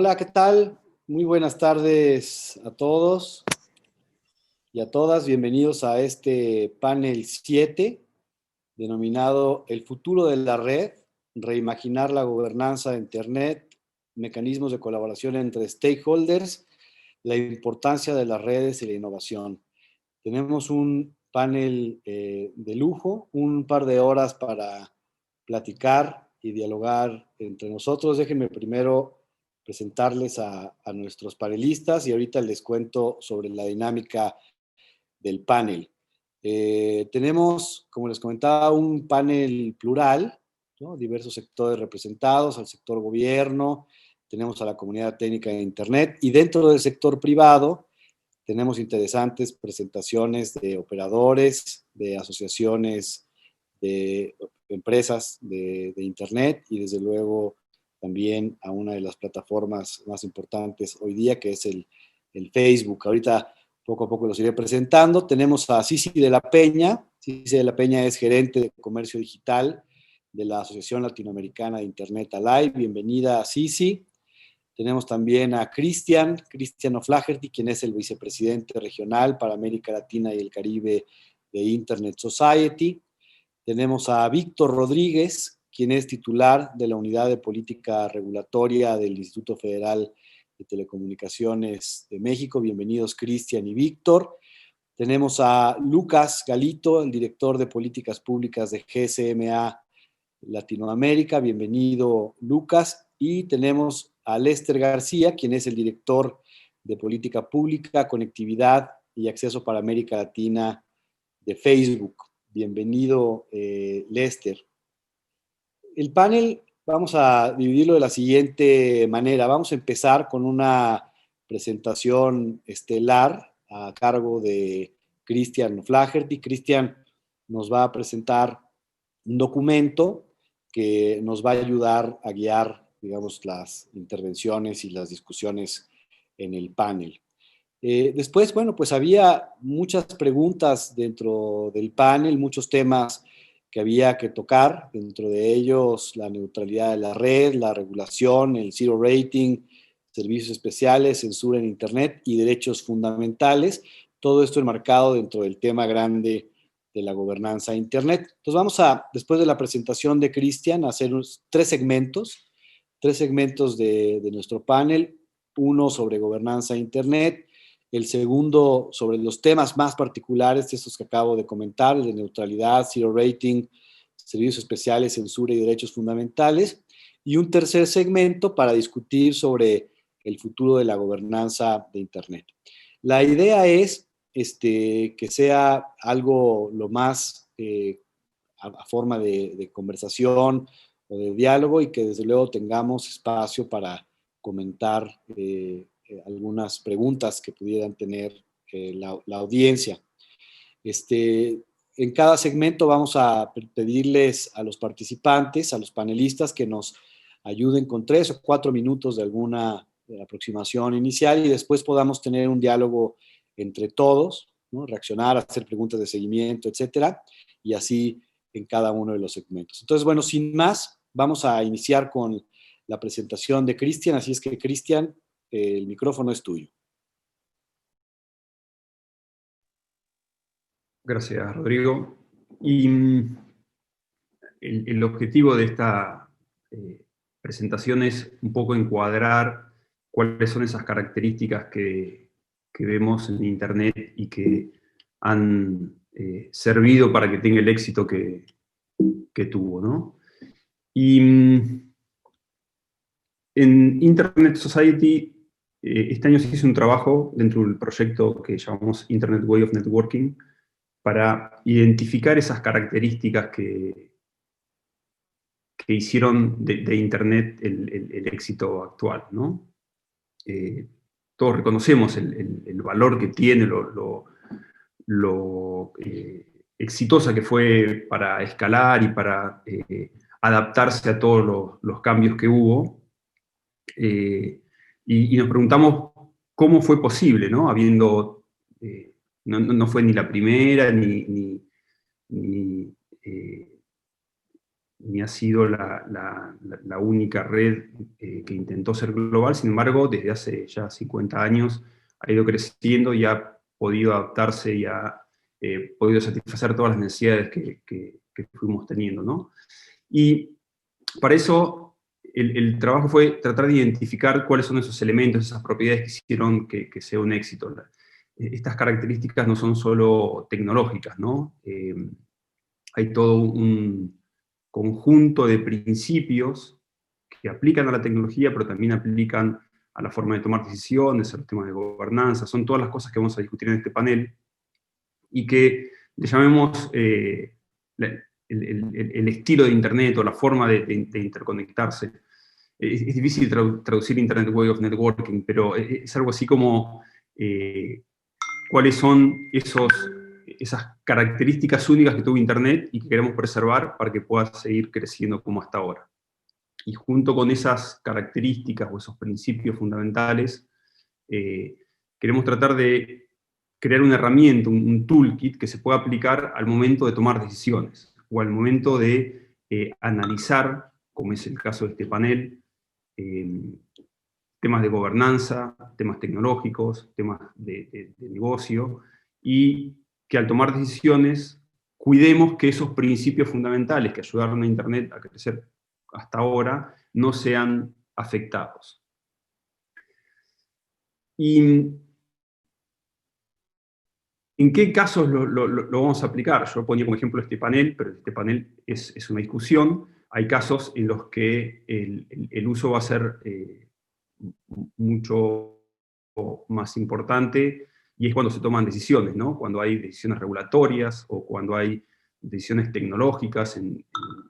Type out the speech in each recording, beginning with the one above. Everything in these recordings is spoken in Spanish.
Hola, ¿qué tal? Muy buenas tardes a todos y a todas. Bienvenidos a este panel 7, denominado El futuro de la red, reimaginar la gobernanza de Internet, mecanismos de colaboración entre stakeholders, la importancia de las redes y la innovación. Tenemos un panel de lujo, un par de horas para platicar y dialogar entre nosotros. Déjenme primero presentarles a nuestros panelistas y ahorita les cuento sobre la dinámica del panel. Tenemos, como les comentaba, un panel plural, ¿no? Diversos sectores representados, al sector gobierno, tenemos a la comunidad técnica de Internet y dentro del sector privado tenemos interesantes presentaciones de operadores, de asociaciones, de empresas de Internet y desde luego también a una de las plataformas más importantes hoy día, que es el Facebook. Ahorita poco a poco los iré presentando. Tenemos a Cici de la Peña. Cici de la Peña es gerente de comercio digital de la Asociación Latinoamericana de Internet Alive. Bienvenida a Cici. Tenemos también a Cristian O'Flaherty, quien es el vicepresidente regional para América Latina y el Caribe de Internet Society. Tenemos a Víctor Rodríguez, quien es titular de la Unidad de Política Regulatoria del Instituto Federal de Telecomunicaciones de México. Bienvenidos, Cristian y Víctor. Tenemos a Lucas Galito, el director de Políticas Públicas de GSMA Latinoamérica. Bienvenido, Lucas. Y tenemos a Lester García, quien es el director de Política Pública, Conectividad y Acceso para América Latina de Facebook. Bienvenido, Lester. El panel vamos a dividirlo de la siguiente manera. Vamos a empezar con una presentación estelar a cargo de Cristian O'Flaherty. Cristian nos va a presentar un documento que nos va a ayudar a guiar, digamos, las intervenciones y las discusiones en el panel. Después, bueno, pues había muchas preguntas dentro del panel, muchos temas que había que tocar, dentro de ellos la neutralidad de la red, la regulación, el zero rating, servicios especiales, censura en Internet y derechos fundamentales, todo esto enmarcado dentro del tema grande de la gobernanza de Internet. Entonces vamos a, después de la presentación de Cristian, a hacer tres segmentos de nuestro panel, uno sobre gobernanza de Internet, el segundo sobre los temas más particulares, estos que acabo de comentar, el de neutralidad, zero rating, servicios especiales, censura y derechos fundamentales, y un tercer segmento para discutir sobre el futuro de la gobernanza de Internet. La idea es que sea algo lo más a forma de conversación o de diálogo y que desde luego tengamos espacio para comentar algunas preguntas que pudieran tener la audiencia. En cada segmento vamos a pedirles a los participantes, a los panelistas, que nos ayuden con 3 o 4 minutos de alguna aproximación inicial y después podamos tener un diálogo entre todos, ¿no? Reaccionar, hacer preguntas de seguimiento, etcétera, y así en cada uno de los segmentos. Entonces, bueno, sin más, vamos a iniciar con la presentación de Cristian, así es que, Cristian, el micrófono es tuyo. Gracias, Rodrigo. Y el objetivo de esta presentación es un poco encuadrar cuáles son esas características que vemos en Internet y que han servido para que tenga el éxito que tuvo, ¿no? Y en Internet Society, este año se hizo un trabajo dentro del proyecto que llamamos Internet Way of Networking, para identificar esas características que hicieron de Internet el éxito actual, ¿no? Todos reconocemos el valor que tiene, lo exitosa que fue para escalar y para adaptarse a todos los cambios que hubo. Y nos preguntamos cómo fue posible, ¿no? Habiendo... no fue ni la primera, ni ni ha sido la única red que intentó ser global. Sin embargo, desde hace ya 50 años ha ido creciendo y ha podido adaptarse y ha podido satisfacer todas las necesidades que fuimos teniendo, ¿no? Y para eso el trabajo fue tratar de identificar cuáles son esos elementos, esas propiedades que hicieron que sea un éxito. Estas características no son solo tecnológicas, ¿no? Hay todo un conjunto de principios que aplican a la tecnología, pero también aplican a la forma de tomar decisiones, a los temas de gobernanza, son todas las cosas que vamos a discutir en este panel, y que le llamemos el estilo de Internet o la forma de interconectarse. Es difícil traducir Internet Way of Networking, pero es algo así como cuáles son esas características únicas que tuvo Internet y que queremos preservar para que pueda seguir creciendo como hasta ahora. Y junto con esas características o esos principios fundamentales, queremos tratar de crear una herramienta, un toolkit que se pueda aplicar al momento de tomar decisiones, o al momento de analizar, como es el caso de este panel, temas de gobernanza, temas tecnológicos, temas de negocio, y que al tomar decisiones cuidemos que esos principios fundamentales que ayudaron a Internet a crecer hasta ahora no sean afectados. ¿Y en qué casos lo vamos a aplicar? Yo ponía como ejemplo este panel, pero este panel es una discusión. Hay casos en los que el uso va a ser mucho más importante, y es cuando se toman decisiones, ¿no? Cuando hay decisiones regulatorias o cuando hay decisiones tecnológicas,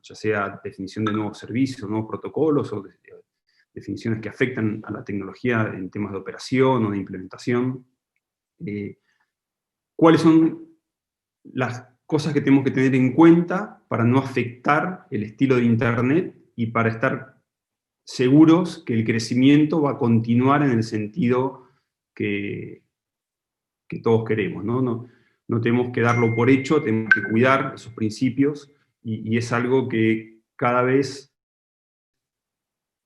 ya sea definición de nuevos servicios, nuevos protocolos, o definiciones que afectan a la tecnología en temas de operación o de implementación. ¿Cuáles son las cosas que tenemos que tener en cuenta para no afectar el estilo de Internet y para estar seguros que el crecimiento va a continuar en el sentido que todos queremos, ¿no? No tenemos que darlo por hecho, tenemos que cuidar esos principios, y es algo que cada vez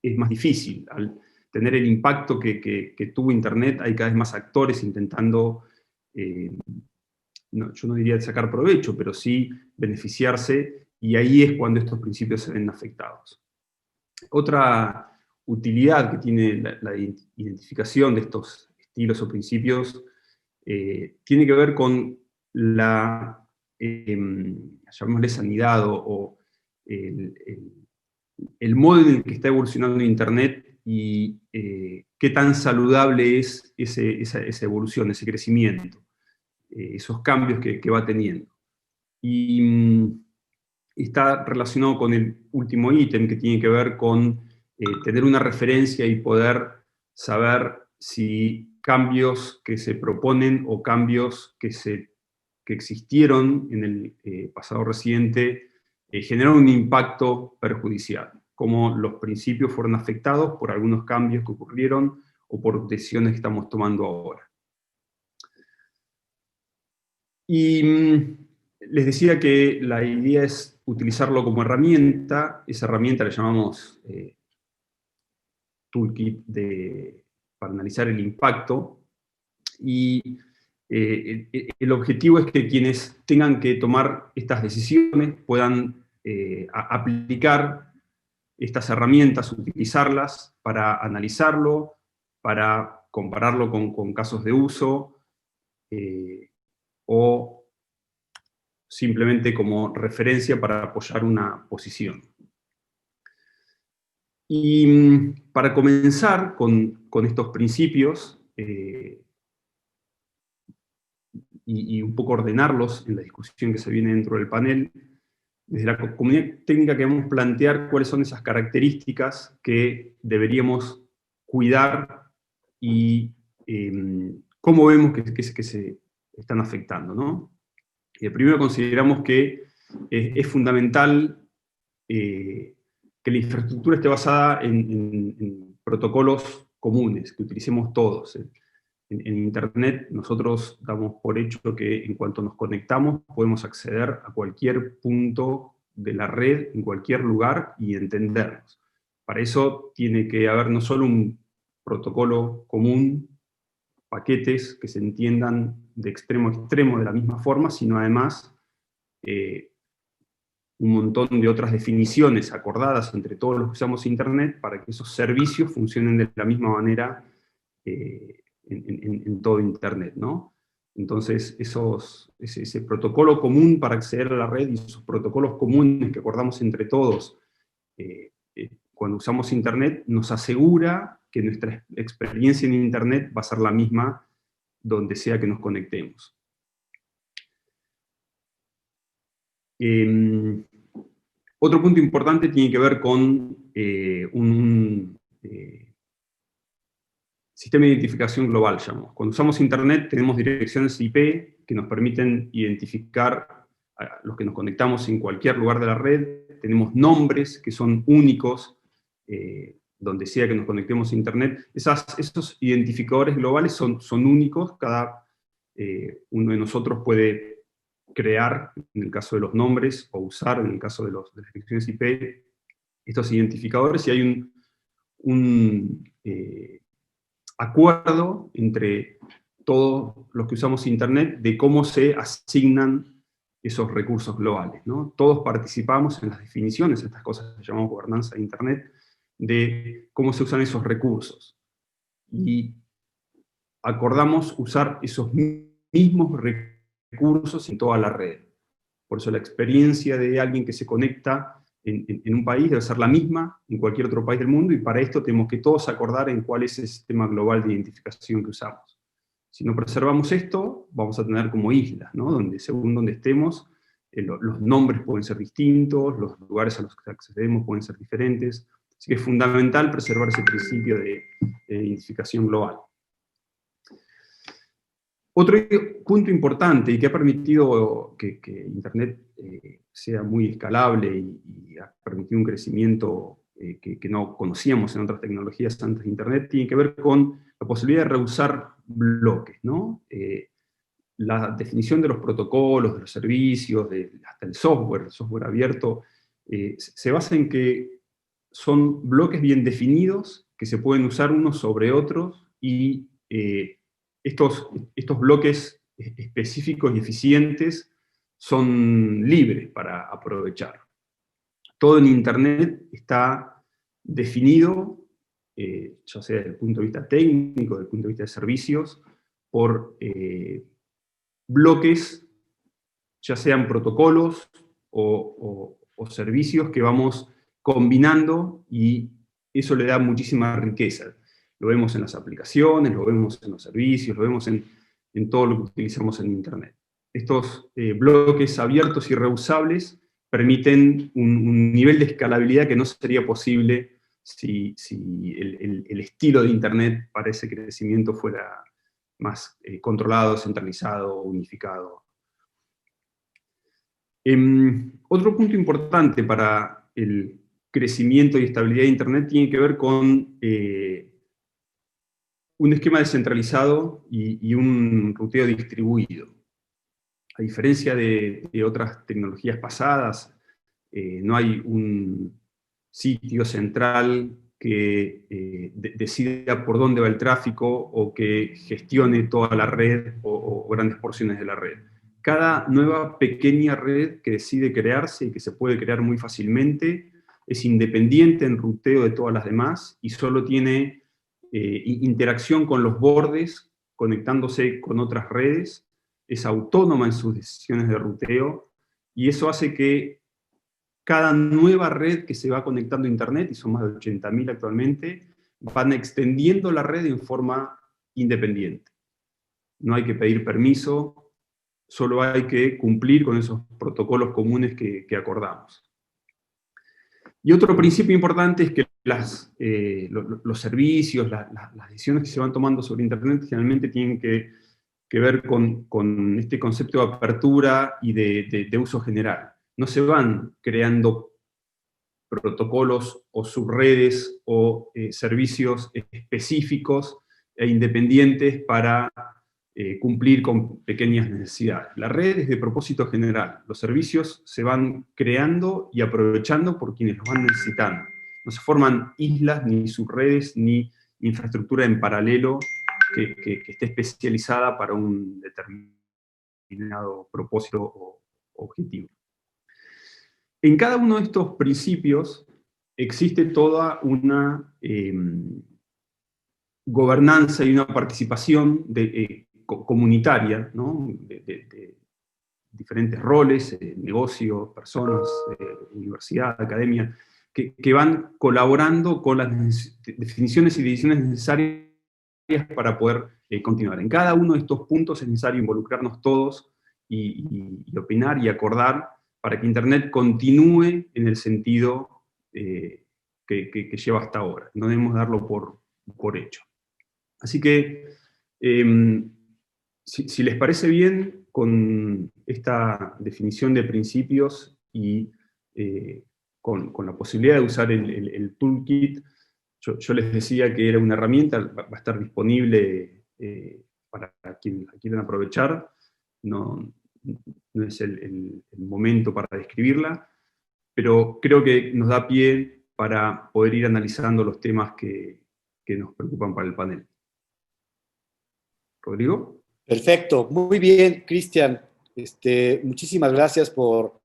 es más difícil. Al tener el impacto que tuvo Internet, hay cada vez más actores intentando, yo no diría sacar provecho, pero sí beneficiarse, y ahí es cuando estos principios se ven afectados. Otra utilidad que tiene la identificación de estos estilos o principios tiene que ver con la, llamémosle sanidad, o el modo en el que está evolucionando Internet, y qué tan saludable es esa evolución, ese crecimiento, esos cambios que va teniendo. Y está relacionado con el último ítem, que tiene que ver con tener una referencia y poder saber si cambios que se proponen o cambios que existieron en el pasado reciente generan un impacto perjudicial, cómo los principios fueron afectados por algunos cambios que ocurrieron o por decisiones que estamos tomando ahora. Y les decía que la idea es utilizarlo como herramienta. Esa herramienta la llamamos toolkit para analizar el impacto, y el objetivo es que quienes tengan que tomar estas decisiones puedan aplicar estas herramientas, utilizarlas para analizarlo, para compararlo con casos de uso, o simplemente como referencia para apoyar una posición. Y para comenzar con estos principios, y un poco ordenarlos en la discusión que se viene dentro del panel, desde la comunidad técnica queremos plantear cuáles son esas características que deberíamos cuidar y cómo vemos que se están afectando, ¿no? Primero consideramos que es fundamental que la infraestructura esté basada en protocolos comunes, que utilicemos todos. En Internet nosotros damos por hecho que en cuanto nos conectamos podemos acceder a cualquier punto de la red en cualquier lugar y entenderlos. Para eso tiene que haber no solo un protocolo común, paquetes que se entiendan de extremo a extremo de la misma forma, sino además un montón de otras definiciones acordadas entre todos los que usamos Internet para que esos servicios funcionen de la misma manera en todo Internet, ¿no? Entonces, ese protocolo común para acceder a la red y esos protocolos comunes que acordamos entre todos cuando usamos Internet nos asegura que nuestra experiencia en Internet va a ser la misma donde sea que nos conectemos. Otro punto importante tiene que ver con un sistema de identificación global, llamamos. Cuando usamos Internet tenemos direcciones IP que nos permiten identificar a los que nos conectamos en cualquier lugar de la red, tenemos nombres que son únicos donde sea que nos conectemos a Internet. Esos identificadores globales son únicos, cada uno de nosotros puede crear, en el caso de los nombres, o usar, en el caso de las direcciones IP, estos identificadores, y hay un acuerdo entre todos los que usamos Internet de cómo se asignan esos recursos globales, ¿no? Todos participamos en las definiciones, estas cosas que llamamos gobernanza de Internet, de cómo se usan esos recursos. Y acordamos usar esos mismos recursos en toda la red. Por eso la experiencia de alguien que se conecta en un país debe ser la misma en cualquier otro país del mundo, y para esto tenemos que todos acordar en cuál es el sistema global de identificación que usamos. Si no preservamos esto, vamos a tener como islas, ¿no? Donde según donde estemos, los nombres pueden ser distintos, los lugares a los que accedemos pueden ser diferentes. Así que es fundamental preservar ese principio de identificación global. Otro punto importante y que ha permitido que Internet sea muy escalable y ha permitido un crecimiento que no conocíamos en otras tecnologías antes de Internet, tiene que ver con la posibilidad de reusar bloques, ¿no? La definición de los protocolos, de los servicios, hasta el software abierto, se basa en que son bloques bien definidos que se pueden usar unos sobre otros, y estos bloques específicos y eficientes son libres para aprovechar. Todo en Internet está definido, ya sea desde el punto de vista técnico, desde el punto de vista de servicios, por bloques, ya sean protocolos o servicios que vamos combinando, y eso le da muchísima riqueza. Lo vemos en las aplicaciones, lo vemos en los servicios, lo vemos en todo lo que utilizamos en Internet. Estos bloques abiertos y reusables permiten un nivel de escalabilidad que no sería posible si el estilo de Internet para ese crecimiento fuera más controlado, centralizado, unificado. Otro punto importante para el crecimiento y estabilidad de Internet tiene que ver con un esquema descentralizado y un ruteo distribuido. A diferencia de otras tecnologías pasadas, no hay un sitio central que decida por dónde va el tráfico o que gestione toda la red o grandes porciones de la red. Cada nueva pequeña red que decide crearse y que se puede crear muy fácilmente es independiente en ruteo de todas las demás y solo tiene interacción con los bordes, conectándose con otras redes, es autónoma en sus decisiones de ruteo, y eso hace que cada nueva red que se va conectando a Internet, y son más de 80.000 actualmente, van extendiendo la red en forma independiente. No hay que pedir permiso, solo hay que cumplir con esos protocolos comunes que acordamos. Y otro principio importante es que los servicios, las decisiones que se van tomando sobre Internet generalmente tienen que ver con este concepto de apertura y de uso general. No se van creando protocolos o subredes o servicios específicos e independientes para cumplir con pequeñas necesidades. La red es de propósito general. Los servicios se van creando y aprovechando por quienes los van necesitando. No se forman islas, ni subredes, ni infraestructura en paralelo que esté especializada para un determinado propósito o objetivo. En cada uno de estos principios existe toda una gobernanza y una participación comunitaria, ¿no? de diferentes roles, negocios, personas, universidad, academia, que van colaborando con las definiciones y decisiones necesarias para poder continuar. En cada uno de estos puntos es necesario involucrarnos todos y opinar y acordar para que Internet continúe en el sentido que lleva hasta ahora. No debemos darlo por hecho. Así que, si les parece bien, con esta definición de principios y con la posibilidad de usar el toolkit, yo les decía que era una herramienta, va a estar disponible para quienes la quieran aprovechar. No es el momento para describirla, pero creo que nos da pie para poder ir analizando los temas que nos preocupan para el panel. ¿Rodrigo? Perfecto, muy bien, Cristian. Muchísimas gracias por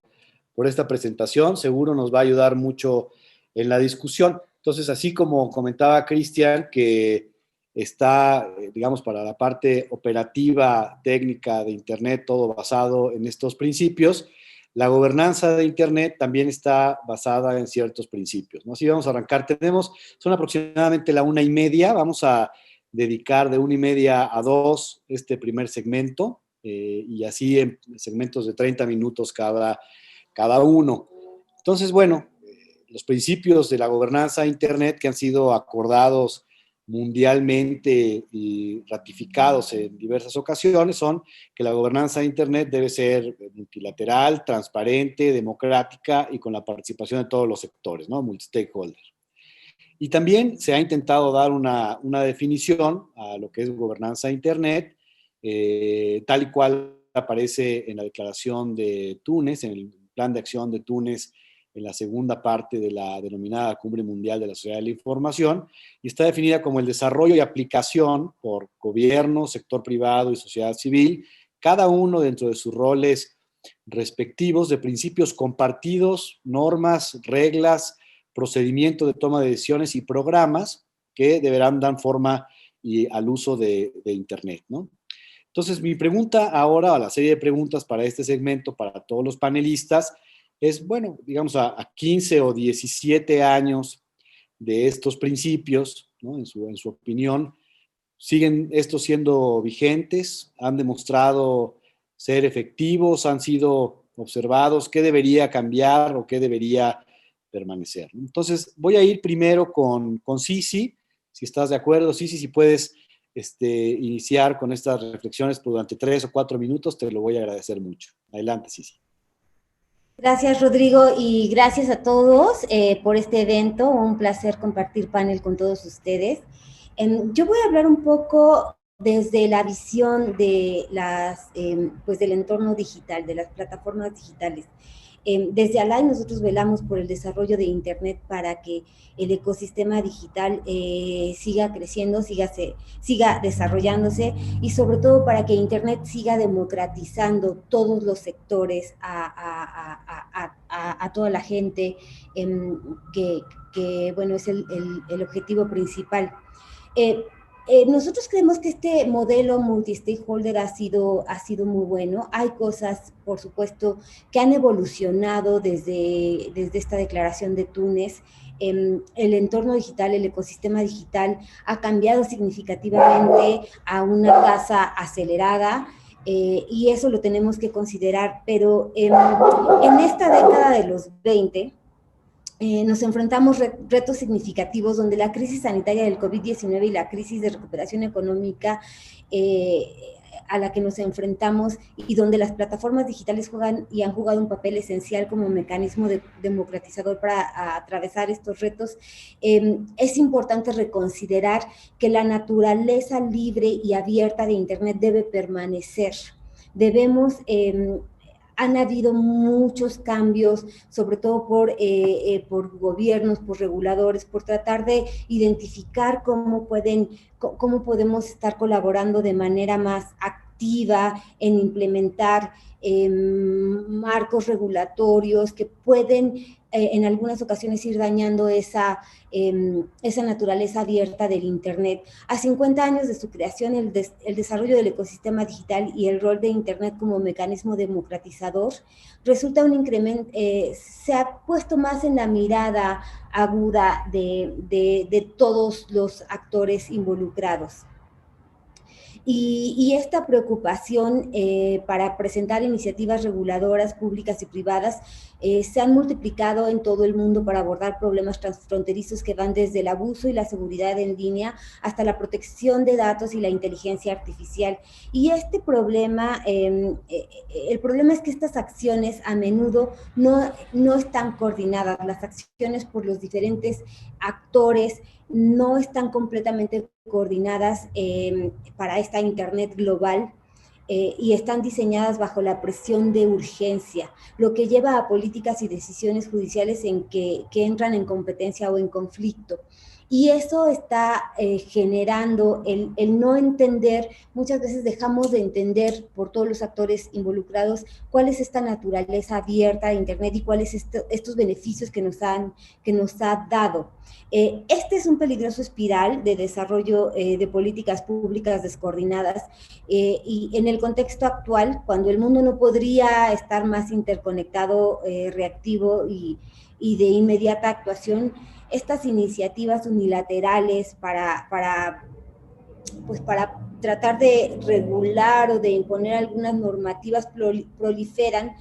esta presentación. Seguro nos va a ayudar mucho en la discusión. Entonces, así como comentaba Cristian, que está, digamos, para la parte operativa, técnica de Internet, todo basado en estos principios, la gobernanza de Internet también está basada en ciertos principios, ¿no? Así vamos a arrancar. Son aproximadamente la 1:30, vamos a dedicar de 1:30 a 2 este primer segmento, y así en segmentos de 30 minutos cada uno. Entonces, bueno, los principios de la gobernanza de Internet que han sido acordados mundialmente y ratificados en diversas ocasiones son que la gobernanza de Internet debe ser multilateral, transparente, democrática y con la participación de todos los sectores, ¿no? Multi-stakeholder. Y también se ha intentado dar una definición a lo que es gobernanza de Internet, tal y cual aparece en la declaración de Túnez, en el plan de acción de Túnez, en la segunda parte de la denominada Cumbre Mundial de la Sociedad de la Información, y está definida como el desarrollo y aplicación por gobierno, sector privado y sociedad civil, cada uno dentro de sus roles respectivos, de principios compartidos, normas, reglas, procedimiento de toma de decisiones y programas que deberán dar forma al uso de Internet, ¿no? Entonces, mi pregunta ahora, a la serie de preguntas para este segmento, para todos los panelistas, es, bueno, digamos, a 15 o 17 años de estos principios, ¿no? En su opinión, ¿siguen estos siendo vigentes? ¿Han demostrado ser efectivos? ¿Han sido observados? ¿Qué debería cambiar o qué debería permanecer? Entonces, voy a ir primero con Sisi, si estás de acuerdo. Sisi, si puedes iniciar con estas reflexiones durante 3 o 4 minutos, te lo voy a agradecer mucho. Adelante, Sisi. Gracias, Rodrigo, y gracias a todos por este evento. Un placer compartir panel con todos ustedes. Yo voy a hablar un poco desde la visión de pues del entorno digital, de las plataformas digitales. Desde ALAI nosotros velamos por el desarrollo de Internet para que el ecosistema digital siga creciendo, siga desarrollándose, y sobre todo para que Internet siga democratizando todos los sectores a toda la gente, que bueno, es el objetivo principal. Nosotros creemos que este modelo multi-stakeholder ha sido muy bueno. Hay cosas, por supuesto, que han evolucionado desde esta declaración de Túnez. El entorno digital, el ecosistema digital ha cambiado significativamente a una tasa acelerada, y eso lo tenemos que considerar, pero en esta década de los 20, nos enfrentamos retos significativos donde la crisis sanitaria del COVID-19 y la crisis de recuperación económica a la que nos enfrentamos y donde las plataformas digitales juegan y han jugado un papel esencial como mecanismo democratizador para atravesar estos retos, es importante reconsiderar que la naturaleza libre y abierta de Internet debe permanecer. Debemos han habido muchos cambios, sobre todo por gobiernos, por reguladores, por tratar de identificar cómo podemos estar colaborando de manera más activa en implementar marcos regulatorios que pueden en algunas ocasiones ir dañando esa naturaleza abierta del Internet. A 50 años de su creación, el desarrollo del ecosistema digital y el rol de Internet como mecanismo democratizador resulta un incremento, se ha puesto más en la mirada aguda de todos los actores involucrados. Y esta preocupación para presentar iniciativas reguladoras públicas y privadas se han multiplicado en todo el mundo para abordar problemas transfronterizos que van desde el abuso y la seguridad en línea hasta la protección de datos y la inteligencia artificial. Y este problema, el problema es que estas acciones a menudo no están coordinadas. Las acciones por los diferentes actores no están completamente coordinadas para esta Internet global y están diseñadas bajo la presión de urgencia, lo que lleva a políticas y decisiones judiciales que entran en competencia o en conflicto. Y eso está generando el no entender, muchas veces dejamos de entender por todos los actores involucrados cuál es esta naturaleza abierta de Internet y cuáles estos beneficios que nos ha dado. Este es un peligroso espiral de desarrollo de políticas públicas descoordinadas y en el contexto actual, cuando el mundo no podría estar más interconectado, reactivo y de inmediata actuación, estas iniciativas unilaterales para tratar de regular o de imponer algunas normativas proliferan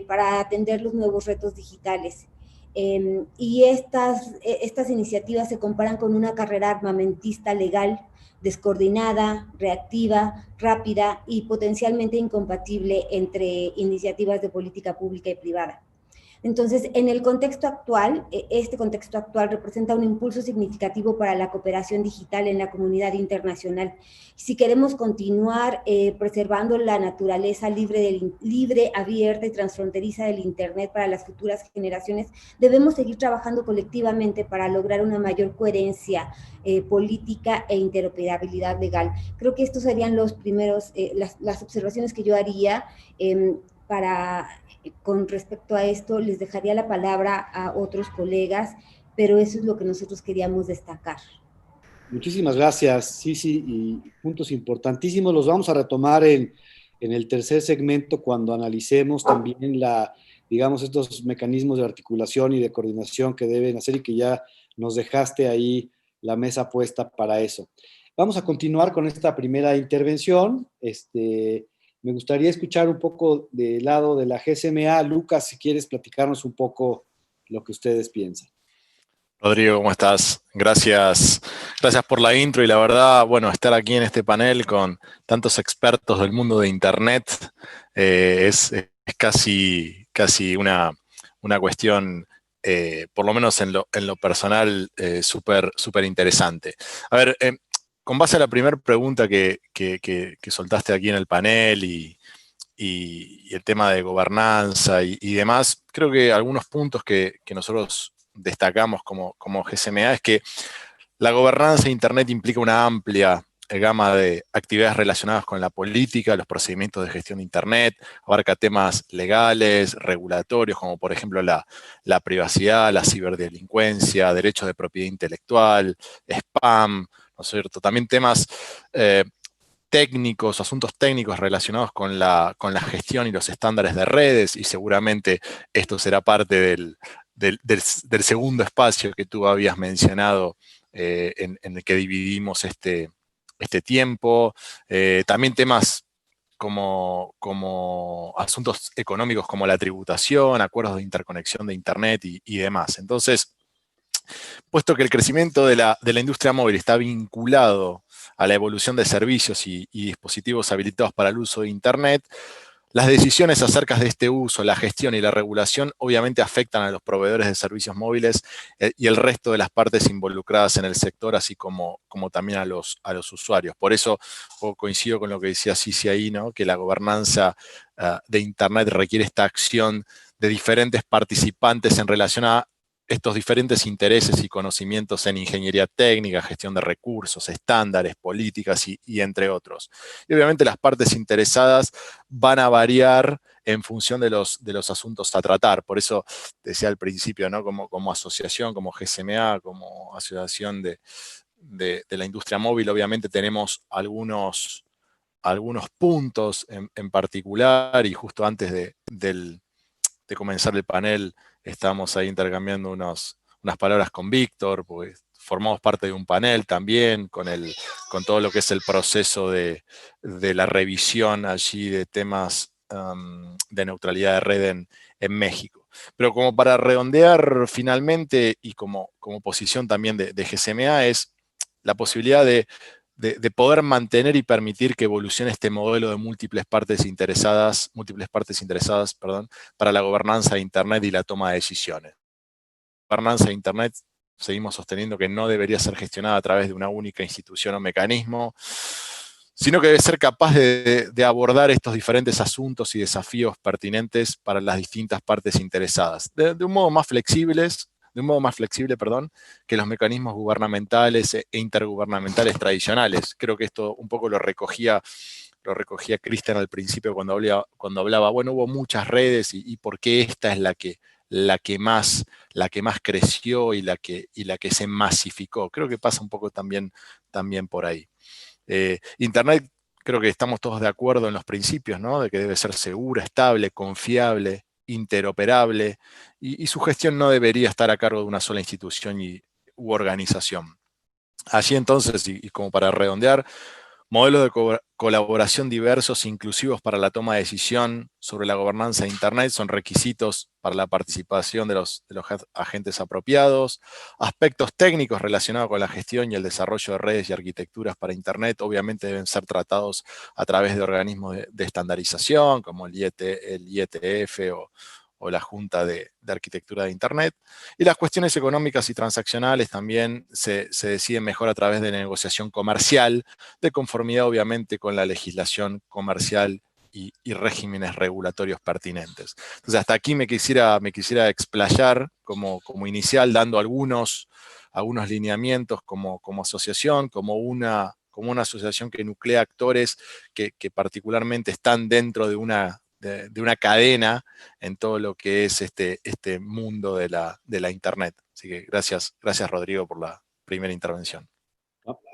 para atender los nuevos retos digitales. Y estas iniciativas se comparan con una carrera armamentista legal descoordinada, reactiva, rápida y potencialmente incompatible entre iniciativas de política pública y privada. Entonces, en el contexto actual, este contexto actual representa un impulso significativo para la cooperación digital en la comunidad internacional. Si queremos continuar preservando la naturaleza libre, abierta y transfronteriza del Internet para las futuras generaciones, debemos seguir trabajando colectivamente para lograr una mayor coherencia política e interoperabilidad legal. Creo que estos serían los primeros, las observaciones que yo haría con respecto a esto. Les dejaría la palabra a otros colegas, pero eso es lo que nosotros queríamos destacar. Muchísimas gracias, sí, y puntos importantísimos. Los vamos a retomar en el tercer segmento cuando analicemos también digamos, estos mecanismos de articulación y de coordinación que deben hacer y que ya nos dejaste ahí la mesa puesta para eso. Vamos a continuar con esta primera intervención. Me gustaría escuchar un poco del lado de la GSMA. Lucas, si quieres platicarnos un poco lo que ustedes piensan. Rodrigo, ¿cómo estás? Gracias por la intro y la verdad, bueno, estar aquí en este panel con tantos expertos del mundo de Internet es casi una cuestión, por lo menos en lo personal, súper interesante. A ver, con base a la primera pregunta que soltaste aquí en el panel y el tema de gobernanza y demás, creo que algunos puntos que nosotros destacamos como GSMA es que la gobernanza de Internet implica una amplia gama de actividades relacionadas con la política, los procedimientos de gestión de Internet, abarca temas legales, regulatorios, como por ejemplo la privacidad, la ciberdelincuencia, derechos de propiedad intelectual, spam, ¿no es cierto? También temas técnicos, asuntos técnicos relacionados con la gestión y los estándares de redes, y seguramente esto será parte del segundo espacio que tú habías mencionado en el que dividimos este tiempo. También temas como asuntos económicos como la tributación, acuerdos de interconexión de Internet y demás. Entonces, puesto que el crecimiento de la industria móvil está vinculado a la evolución de servicios y dispositivos habilitados para el uso de Internet, las decisiones acerca de este uso, la gestión y la regulación obviamente afectan a los proveedores de servicios móviles y el resto de las partes involucradas en el sector, así como también a los usuarios. Por eso coincido con lo que decía Cici ahí, ¿no? Que la gobernanza de Internet requiere esta acción de diferentes participantes en relación a estos diferentes intereses y conocimientos en ingeniería técnica, gestión de recursos, estándares, políticas y entre otros. Y obviamente las partes interesadas van a variar en función de los asuntos a tratar. Por eso decía al principio, ¿no? Como asociación, como GSMA, como asociación de la industria móvil, obviamente tenemos algunos puntos en particular, y justo antes de comenzar el panel estábamos ahí intercambiando unas palabras con Víctor, porque formamos parte de un panel también con todo lo que es el proceso de la revisión allí de temas de neutralidad de red en México. Pero como para redondear finalmente, y como posición también de GSMA, es la posibilidad de poder mantener y permitir que evolucione este modelo de múltiples partes interesadas, para la gobernanza de Internet y la toma de decisiones. La gobernanza de Internet seguimos sosteniendo que no debería ser gestionada a través de una única institución o mecanismo, sino que debe ser capaz de abordar estos diferentes asuntos y desafíos pertinentes para las distintas partes interesadas, de un modo más flexible, que los mecanismos gubernamentales e intergubernamentales tradicionales. Creo que esto un poco lo recogía Cristian al principio cuando hablaba, bueno, hubo muchas redes y por qué esta es la que más creció y la que se masificó. Creo que pasa un poco también por ahí. Internet, creo que estamos todos de acuerdo en los principios, ¿no? De que debe ser segura, estable, confiable, interoperable, y su gestión no debería estar a cargo de una sola institución u organización. Allí entonces, y como para redondear, modelos de colaboración diversos e inclusivos para la toma de decisión sobre la gobernanza de Internet son requisitos para la participación de los agentes apropiados. Aspectos técnicos relacionados con la gestión y el desarrollo de redes y arquitecturas para Internet obviamente deben ser tratados a través de organismos de estandarización, como el IETF o la Junta de Arquitectura de Internet. Y las cuestiones económicas y transaccionales también se deciden mejor a través de negociación comercial, de conformidad obviamente con la legislación comercial y regímenes regulatorios pertinentes. Entonces hasta aquí me quisiera explayar como inicial, dando algunos lineamientos como asociación, como una asociación que nuclea actores que particularmente están dentro de una cadena en todo lo que es este mundo de la Internet. Así que gracias Rodrigo por la primera intervención.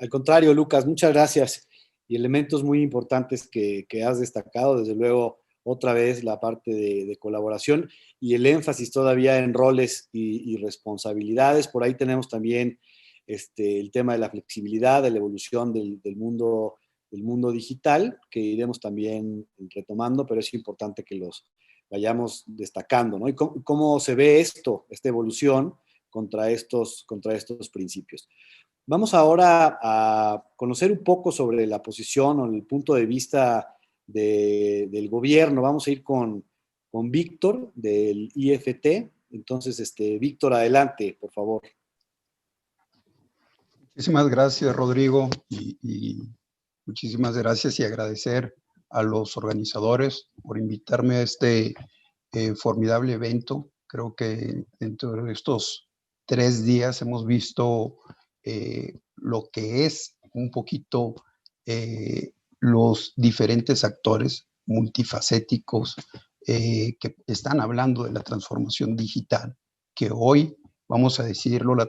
Al contrario, Lucas, muchas gracias. Y elementos muy importantes que has destacado, desde luego, otra vez la parte de colaboración y el énfasis todavía en roles y responsabilidades. Por ahí tenemos también el tema de la flexibilidad, de la evolución del mundo digital, que iremos también retomando, pero es importante que los vayamos destacando, ¿no? Y cómo se ve esta evolución contra estos principios. Vamos ahora a conocer un poco sobre la posición o el punto de vista del gobierno. Vamos a ir con Víctor del IFT. Entonces, Víctor, adelante, por favor. Muchísimas gracias, Rodrigo, y muchísimas gracias y agradecer a los organizadores por invitarme a este formidable evento. Creo que dentro de estos 3 días hemos visto lo que es un poquito los diferentes actores multifacéticos que están hablando de la transformación digital, que hoy, vamos a decirlo, la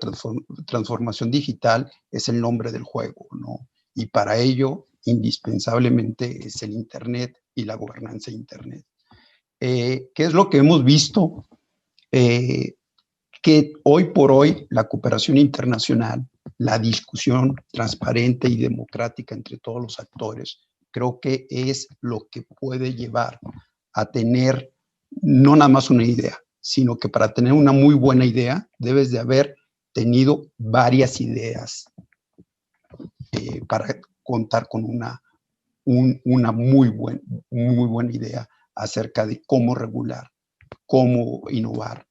transformación digital es el nombre del juego, ¿no? Y para ello, indispensablemente, es el Internet y la gobernanza de Internet. ¿Qué es lo que hemos visto? Que hoy por hoy la cooperación internacional, la discusión transparente y democrática entre todos los actores, creo que es lo que puede llevar a tener no nada más una idea, sino que para tener una muy buena idea debes de haber tenido varias ideas para contar con una muy buena idea acerca de cómo regular, cómo innovar,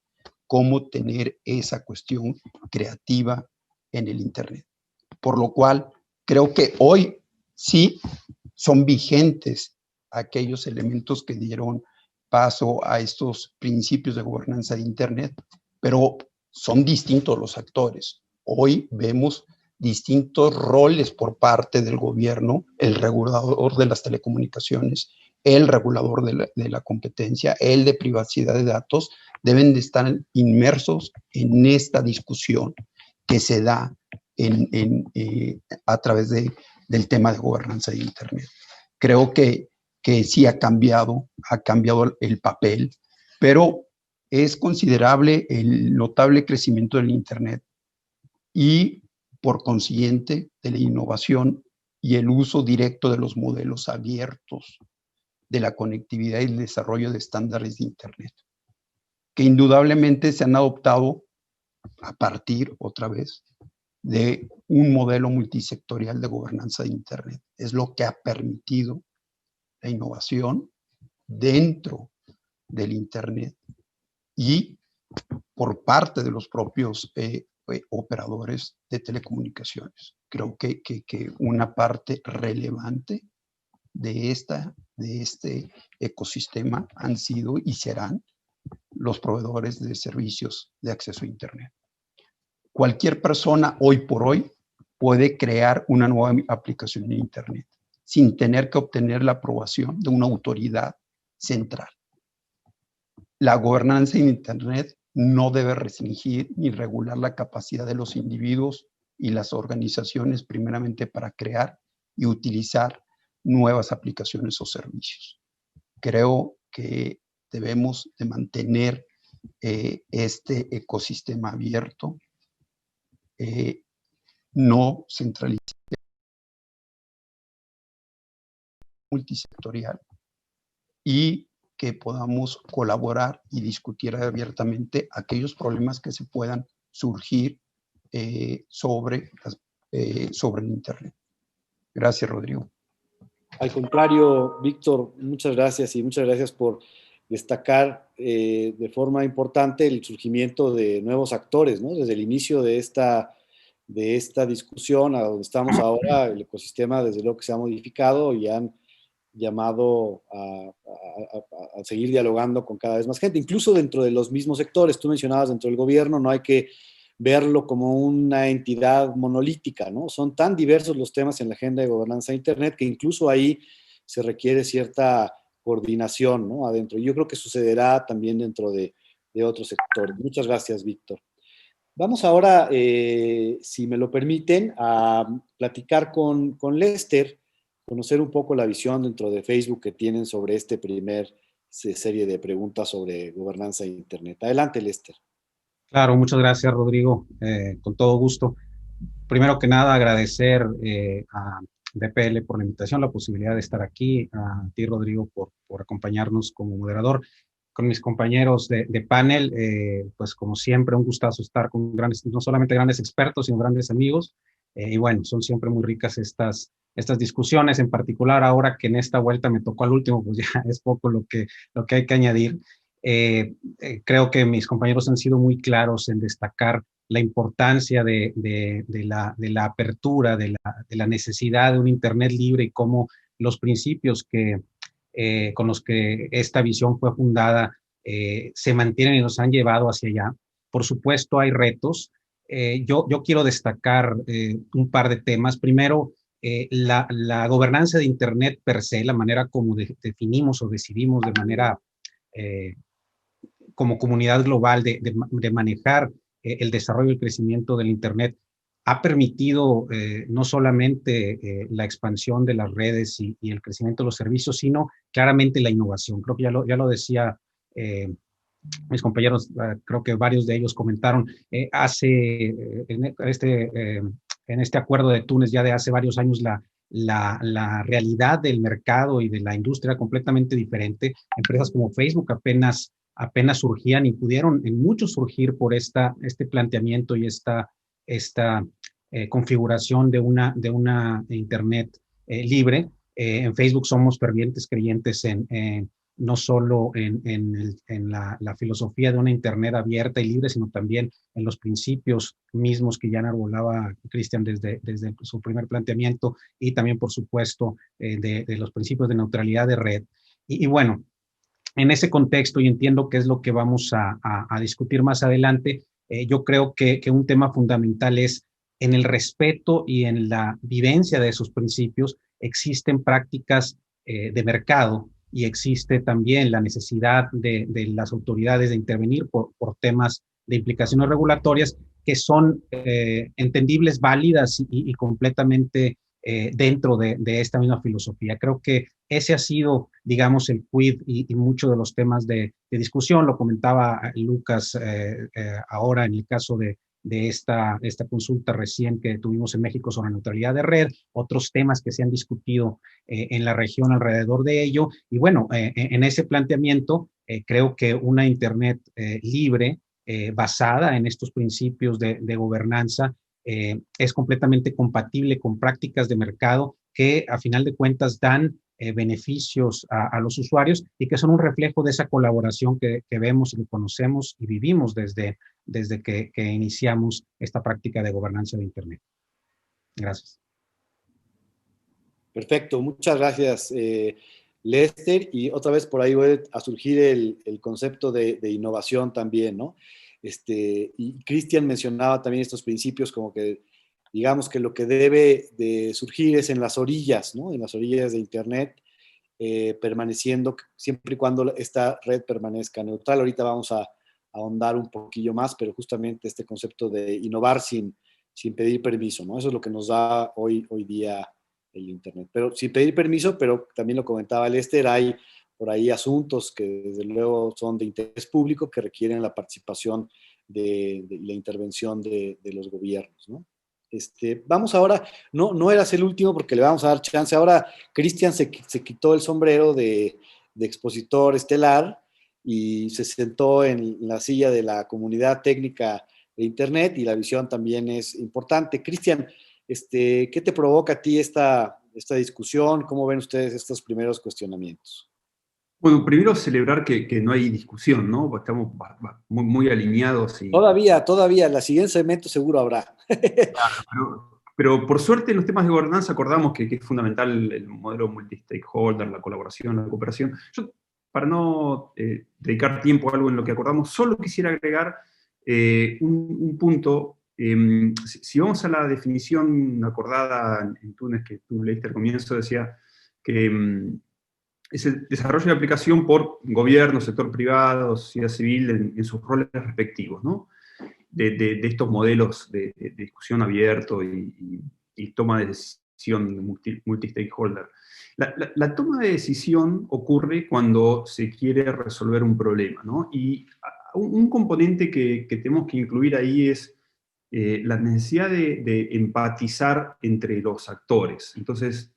cómo tener esa cuestión creativa en el Internet. Por lo cual, creo que hoy sí son vigentes aquellos elementos que dieron paso a estos principios de gobernanza de Internet, pero son distintos los actores. Hoy vemos distintos roles por parte del gobierno, el regulador de las telecomunicaciones, el regulador de la competencia, el de privacidad de datos, deben de estar inmersos en esta discusión que se da a través del tema de gobernanza de Internet. Creo que sí ha cambiado el papel, pero es considerable el notable crecimiento del Internet y, por consiguiente, de la innovación y el uso directo de los modelos abiertos de la conectividad y el desarrollo de estándares de Internet, que indudablemente se han adoptado a partir, otra vez, de un modelo multisectorial de gobernanza de Internet. Es lo que ha permitido la innovación dentro del Internet y por parte de los propios operadores de telecomunicaciones. Creo que una parte relevante de este ecosistema han sido y serán los proveedores de servicios de acceso a Internet. Cualquier persona hoy por hoy puede crear una nueva aplicación en Internet sin tener que obtener la aprobación de una autoridad central. La gobernanza en Internet no debe restringir ni regular la capacidad de los individuos y las organizaciones primeramente para crear y utilizar nuevas aplicaciones o servicios. Creo que debemos de mantener este ecosistema abierto, no centralizado, multisectorial, y que podamos colaborar y discutir abiertamente aquellos problemas que se puedan surgir sobre el Internet. Gracias, Rodrigo. Al contrario, Víctor, muchas gracias y muchas gracias por destacar de forma importante el surgimiento de nuevos actores, ¿no? Desde el inicio de esta discusión a donde estamos ahora, el ecosistema desde luego que se ha modificado y han llamado a seguir dialogando con cada vez más gente, incluso dentro de los mismos sectores. Tú mencionabas dentro del gobierno, no hay que verlo como una entidad monolítica, ¿no? Son tan diversos los temas en la agenda de gobernanza de Internet que incluso ahí se requiere cierta coordinación, ¿no? Adentro. Y yo creo que sucederá también dentro de otros sectores. Muchas gracias, Víctor. Vamos ahora, si me lo permiten, a platicar con Lester, conocer un poco la visión dentro de Facebook que tienen sobre este primer serie de preguntas sobre gobernanza de Internet. Adelante, Lester. Claro, muchas gracias, Rodrigo. Con todo gusto. Primero que nada, agradecer a DPL por la invitación, la posibilidad de estar aquí, a ti, Rodrigo, por acompañarnos como moderador. Con mis compañeros de panel, pues como siempre, un gustazo estar con no solamente grandes expertos, sino grandes amigos. Y bueno, son siempre muy ricas estas discusiones, en particular ahora que en esta vuelta me tocó al último, pues ya es poco lo que hay que añadir. Creo que mis compañeros han sido muy claros en destacar la importancia de la apertura, de la necesidad de un Internet libre y cómo los principios con los que esta visión fue fundada se mantienen y nos han llevado hacia allá. Por supuesto, hay retos. Yo quiero destacar un par de temas. Primero, la gobernanza de Internet per se, la manera como definimos o decidimos de manera como comunidad global de manejar el desarrollo y el crecimiento del Internet, ha permitido no solamente la expansión de las redes y el crecimiento de los servicios, sino claramente la innovación. Creo que ya lo decía mis compañeros, creo que varios de ellos comentaron, en este acuerdo de Túnez ya de hace varios años la realidad del mercado y de la industria completamente diferente. Empresas como Facebook apenas apenas surgían y pudieron en muchos surgir por este planteamiento y esta configuración de una Internet libre. En Facebook somos fervientes creyentes no solo en la filosofía de una Internet abierta y libre, sino también en los principios mismos que ya enarbolaba Cristian desde su primer planteamiento, y también, por supuesto, de los principios de neutralidad de red. Y bueno, en ese contexto, y entiendo que es lo que vamos a discutir más adelante, yo creo que un tema fundamental es en el respeto y en la vivencia de esos principios. Existen prácticas de mercado y existe también la necesidad de las autoridades de intervenir por temas de implicaciones regulatorias que son entendibles, válidas y completamente dentro de esta misma filosofía. Creo que ese ha sido, digamos, el quid y muchos de los temas de discusión. Lo comentaba Lucas ahora en el caso de esta consulta recién que tuvimos en México sobre neutralidad de red, otros temas que se han discutido en la región alrededor de ello. Y bueno, en ese planteamiento, creo que una Internet libre, basada en estos principios de gobernanza, es completamente compatible con prácticas de mercado que a final de cuentas dan beneficios a los usuarios y que son un reflejo de esa colaboración que vemos y conocemos y vivimos desde que iniciamos esta práctica de gobernanza de Internet. Gracias. Perfecto, muchas gracias, Lester. Y otra vez por ahí va a surgir el concepto de innovación también, ¿no? Y Cristian mencionaba también estos principios como que, digamos que lo que debe de surgir es en las orillas, ¿no? En las orillas de Internet, permaneciendo siempre y cuando esta red permanezca neutral. Ahorita vamos a ahondar un poquillo más, pero justamente este concepto de innovar sin pedir permiso, ¿no? Eso es lo que nos da hoy día el Internet. Pero sin pedir permiso, pero también lo comentaba Lester, hay por ahí asuntos que desde luego son de interés público que requieren la participación de la intervención de los gobiernos, ¿no? Vamos ahora, no eras el último porque le vamos a dar chance. Ahora Cristian se quitó el sombrero de expositor estelar y se sentó en la silla de la comunidad técnica de Internet, y la visión también es importante. Cristian, ¿qué te provoca a ti esta discusión? ¿Cómo ven ustedes estos primeros cuestionamientos? Bueno, primero celebrar que no hay discusión, ¿no? Estamos muy alineados. Todavía, la siguiente segmento seguro habrá. Pero por suerte en los temas de gobernanza acordamos que es fundamental el modelo multi-stakeholder, la colaboración, la cooperación. Yo, para no dedicar tiempo a algo en lo que acordamos, solo quisiera agregar un punto. Si vamos a la definición acordada en Túnez que tú leíste al comienzo, decía que es el desarrollo de aplicación por gobierno, sector privado, sociedad civil, en sus roles respectivos, ¿no? De estos modelos de discusión abierto y toma de decisión multi-stakeholder. La toma de decisión ocurre cuando se quiere resolver un problema, ¿no? Y un componente que tenemos que incluir ahí es la necesidad de empatizar entre los actores. Entonces,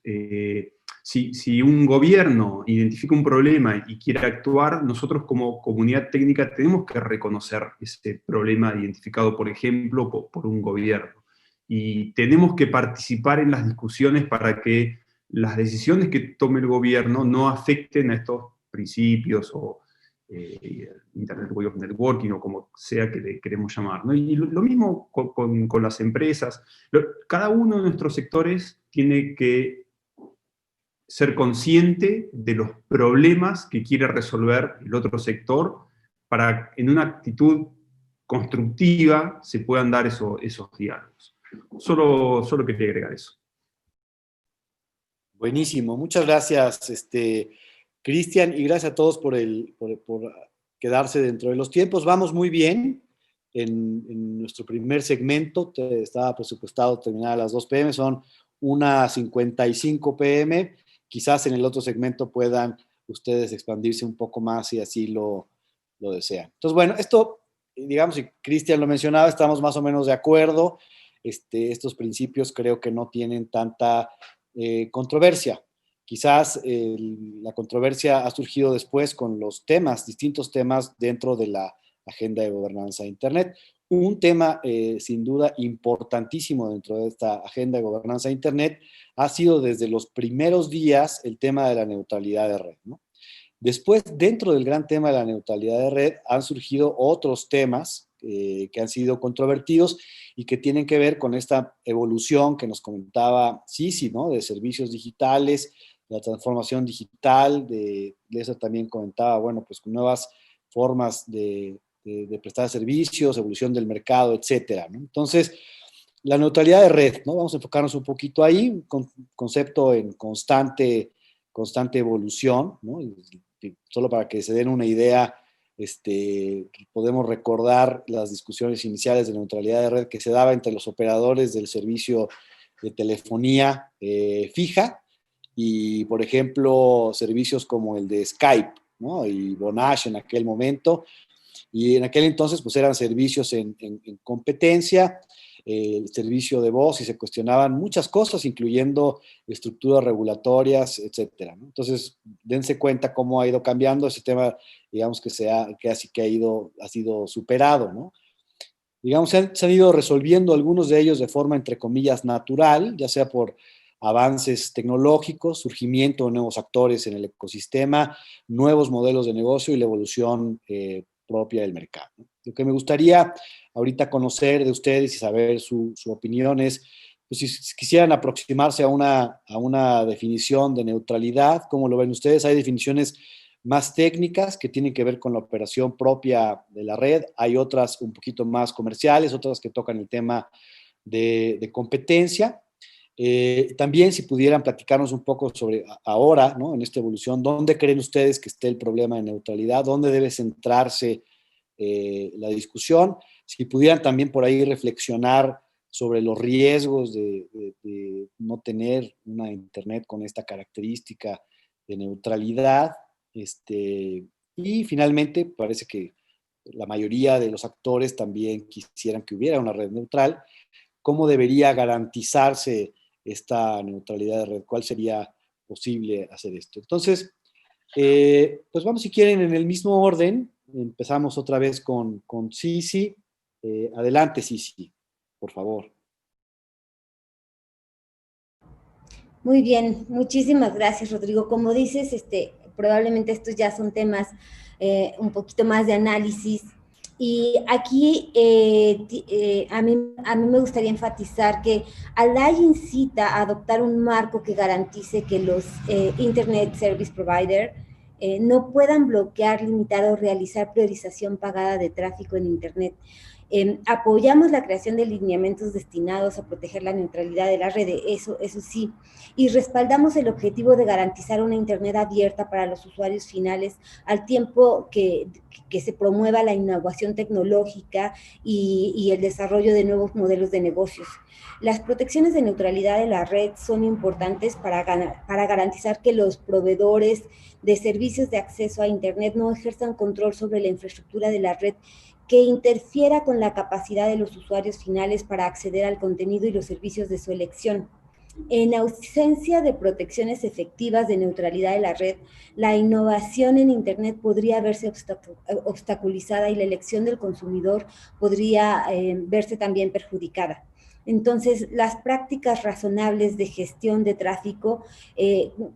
si un gobierno identifica un problema y quiere actuar, nosotros como comunidad técnica tenemos que reconocer ese problema identificado, por ejemplo, por un gobierno. Y tenemos que participar en las discusiones para que las decisiones que tome el gobierno no afecten a estos principios o Internet Way of Networking, o como sea que le queremos llamar, ¿no? Y lo mismo con las empresas. Cada uno de nuestros sectores tiene que ser consciente de los problemas que quiere resolver el otro sector para que en una actitud constructiva se puedan dar esos diálogos. Solo quería agregar eso. Buenísimo, muchas gracias, Cristian, y gracias a todos por quedarse dentro de los tiempos. Vamos muy bien en nuestro primer segmento. Estaba presupuestado terminar a las 2 p.m., son 1:55 p.m., quizás en el otro segmento puedan ustedes expandirse un poco más si así lo desean. Entonces, bueno, esto, digamos, y Cristian lo mencionaba, estamos más o menos de acuerdo. Estos principios creo que no tienen tanta controversia. Quizás la controversia ha surgido después con los temas, distintos temas dentro de la agenda de gobernanza de Internet. Un tema sin duda importantísimo dentro de esta agenda de gobernanza de Internet ha sido desde los primeros días el tema de la neutralidad de red, ¿no? Después, dentro del gran tema de la neutralidad de red, han surgido otros temas que han sido controvertidos y que tienen que ver con esta evolución que nos comentaba Sisi, ¿no? De servicios digitales, la transformación digital, de eso también comentaba, bueno, pues con nuevas formas de prestar servicios, evolución del mercado, etcétera, ¿no? Entonces, la neutralidad de red, ¿no? Vamos a enfocarnos un poquito ahí, un concepto en constante evolución, ¿no? Solo para que se den una idea, podemos recordar las discusiones iniciales de neutralidad de red que se daba entre los operadores del servicio de telefonía fija y, por ejemplo, servicios como el de Skype, ¿no? Y Vonage en aquel momento. Y en aquel entonces, pues eran servicios en competencia, el servicio de voz, y se cuestionaban muchas cosas, incluyendo estructuras regulatorias, etcétera, ¿no? Entonces, dense cuenta cómo ha ido cambiando ese tema, digamos que ha sido superado, ¿no? Digamos, se han ido resolviendo algunos de ellos de forma, entre comillas, natural, ya sea por avances tecnológicos, surgimiento de nuevos actores en el ecosistema, nuevos modelos de negocio y la evolución propia del mercado, ¿no? Lo que me gustaría ahorita conocer de ustedes y saber su opinión es, pues, si quisieran aproximarse a una definición de neutralidad, ¿cómo lo ven ustedes? Hay definiciones más técnicas que tienen que ver con la operación propia de la red, hay otras un poquito más comerciales, otras que tocan el tema de competencia. También si pudieran platicarnos un poco sobre ahora, ¿no? En esta evolución, ¿dónde creen ustedes que esté el problema de neutralidad? ¿Dónde debe centrarse la discusión? Si pudieran también por ahí reflexionar sobre los riesgos de no tener una Internet con esta característica de neutralidad. Y finalmente, parece que la mayoría de los actores también quisieran que hubiera una red neutral. ¿Cómo debería garantizarse esta neutralidad de red? ¿Cuál sería posible hacer esto? Entonces, pues vamos, si quieren, en el mismo orden. Empezamos otra vez con Sisi. Adelante, Sisi, por favor. Muy bien, muchísimas gracias, Rodrigo. Como dices, probablemente estos ya son temas un poquito más de análisis. Y aquí a mí me gustaría enfatizar que ALAI incita a adoptar un marco que garantice que los Internet Service Provider no puedan bloquear, limitar o realizar priorización pagada de tráfico en Internet. Apoyamos la creación de lineamientos destinados a proteger la neutralidad de la red, eso sí, y respaldamos el objetivo de garantizar una Internet abierta para los usuarios finales al tiempo que se promueva la innovación tecnológica y el desarrollo de nuevos modelos de negocios. Las protecciones de neutralidad de la red son importantes para garantizar que los proveedores de servicios de acceso a Internet no ejerzan control sobre la infraestructura de la red que interfiera con la capacidad de los usuarios finales para acceder al contenido y los servicios de su elección. En ausencia de protecciones efectivas de neutralidad de la red, la innovación en Internet podría verse obstaculizada y la elección del consumidor podría verse también perjudicada. Entonces, las prácticas razonables de gestión de tráfico,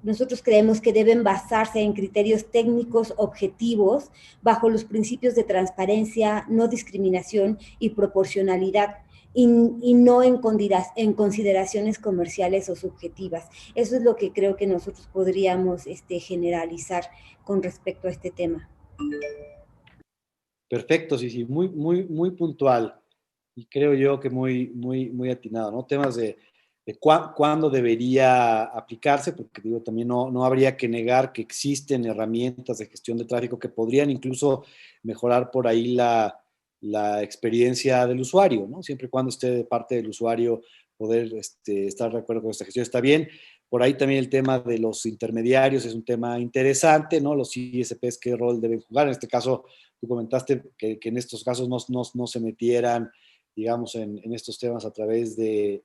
nosotros creemos que deben basarse en criterios técnicos objetivos bajo los principios de transparencia, no discriminación y proporcionalidad, y no en consideraciones comerciales o subjetivas. Eso es lo que creo que nosotros podríamos generalizar con respecto a este tema. Perfecto, sí, muy puntual. Y creo yo que muy atinado, ¿no? Temas de cuándo debería aplicarse, porque digo, también no habría que negar que existen herramientas de gestión de tráfico que podrían incluso mejorar por ahí la experiencia del usuario, ¿no? Siempre y cuando esté de parte del usuario poder estar de acuerdo con esta gestión está bien. Por ahí también el tema de los intermediarios es un tema interesante, ¿no? Los ISPs, ¿qué rol deben jugar? En este caso, tú comentaste que en estos casos no se metieran, digamos, en estos temas a través de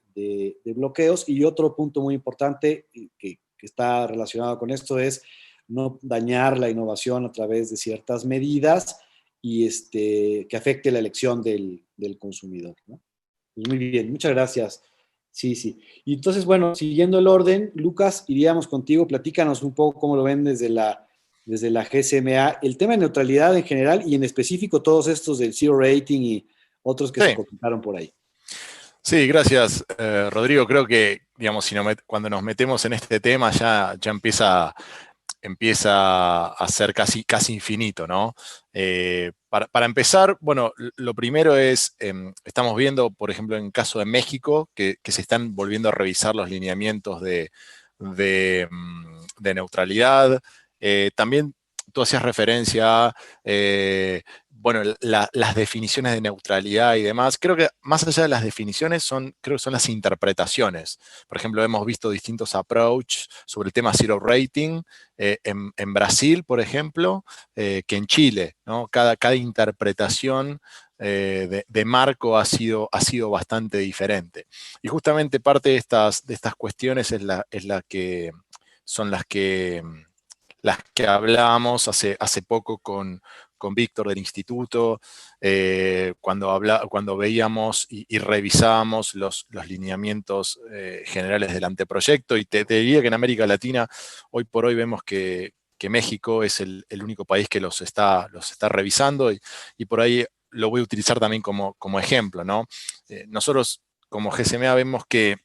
bloqueos. Y otro punto muy importante, que que está relacionado con esto es no dañar la innovación a través de ciertas medidas y que afecte la elección del consumidor, ¿no? Pues muy bien, muchas gracias. Sí, sí. Y entonces, bueno, siguiendo el orden, Lucas, iríamos contigo, platícanos un poco cómo lo ven desde la GSMA, el tema de neutralidad en general y en específico todos estos del Zero Rating y otros que se Sí, comentaron por ahí. sí, gracias, Rodrigo. Creo que, digamos, cuando nos metemos en este tema ya empieza a ser casi infinito, ¿no? Para empezar, bueno, lo primero es, estamos viendo, por ejemplo, en el caso de México, que se están volviendo a revisar los lineamientos de neutralidad. También tú hacías referencia a, bueno, las definiciones de neutralidad y demás. Creo que más allá de las definiciones, creo que son las interpretaciones. Por ejemplo, hemos visto distintos approaches sobre el tema Zero Rating, en Brasil, por ejemplo, que en Chile, ¿no? Cada interpretación de marco ha sido bastante diferente. Y justamente parte de estas cuestiones son las que hablábamos hace poco con Víctor del instituto, cuando veíamos y revisábamos los lineamientos generales del anteproyecto. Y te diría que en América Latina, hoy por hoy vemos que México es el único país que los está revisando, y por ahí lo voy a utilizar también como ejemplo, ¿no? Nosotros como GSMA vemos que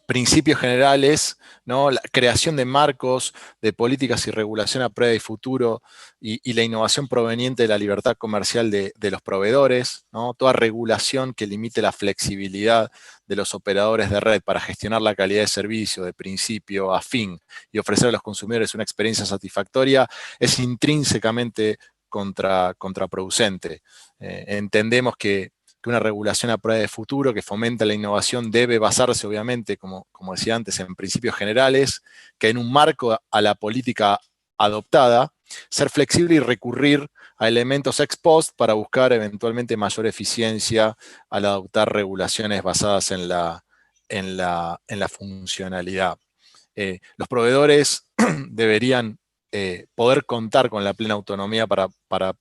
principios generales, ¿no? La creación de marcos, de políticas y regulación a prueba y futuro, y la innovación proveniente de la libertad comercial de los proveedores, ¿no? Toda regulación que limite la flexibilidad de los operadores de red para gestionar la calidad de servicio de principio a fin y ofrecer a los consumidores una experiencia satisfactoria es intrínsecamente contraproducente. Entendemos que una regulación a prueba de futuro que fomenta la innovación debe basarse, obviamente, como decía antes, en principios generales, que en un marco a la política adoptada, ser flexible y recurrir a elementos ex post para buscar eventualmente mayor eficiencia al adoptar regulaciones basadas en la funcionalidad. Los proveedores deberían poder contar con la plena autonomía para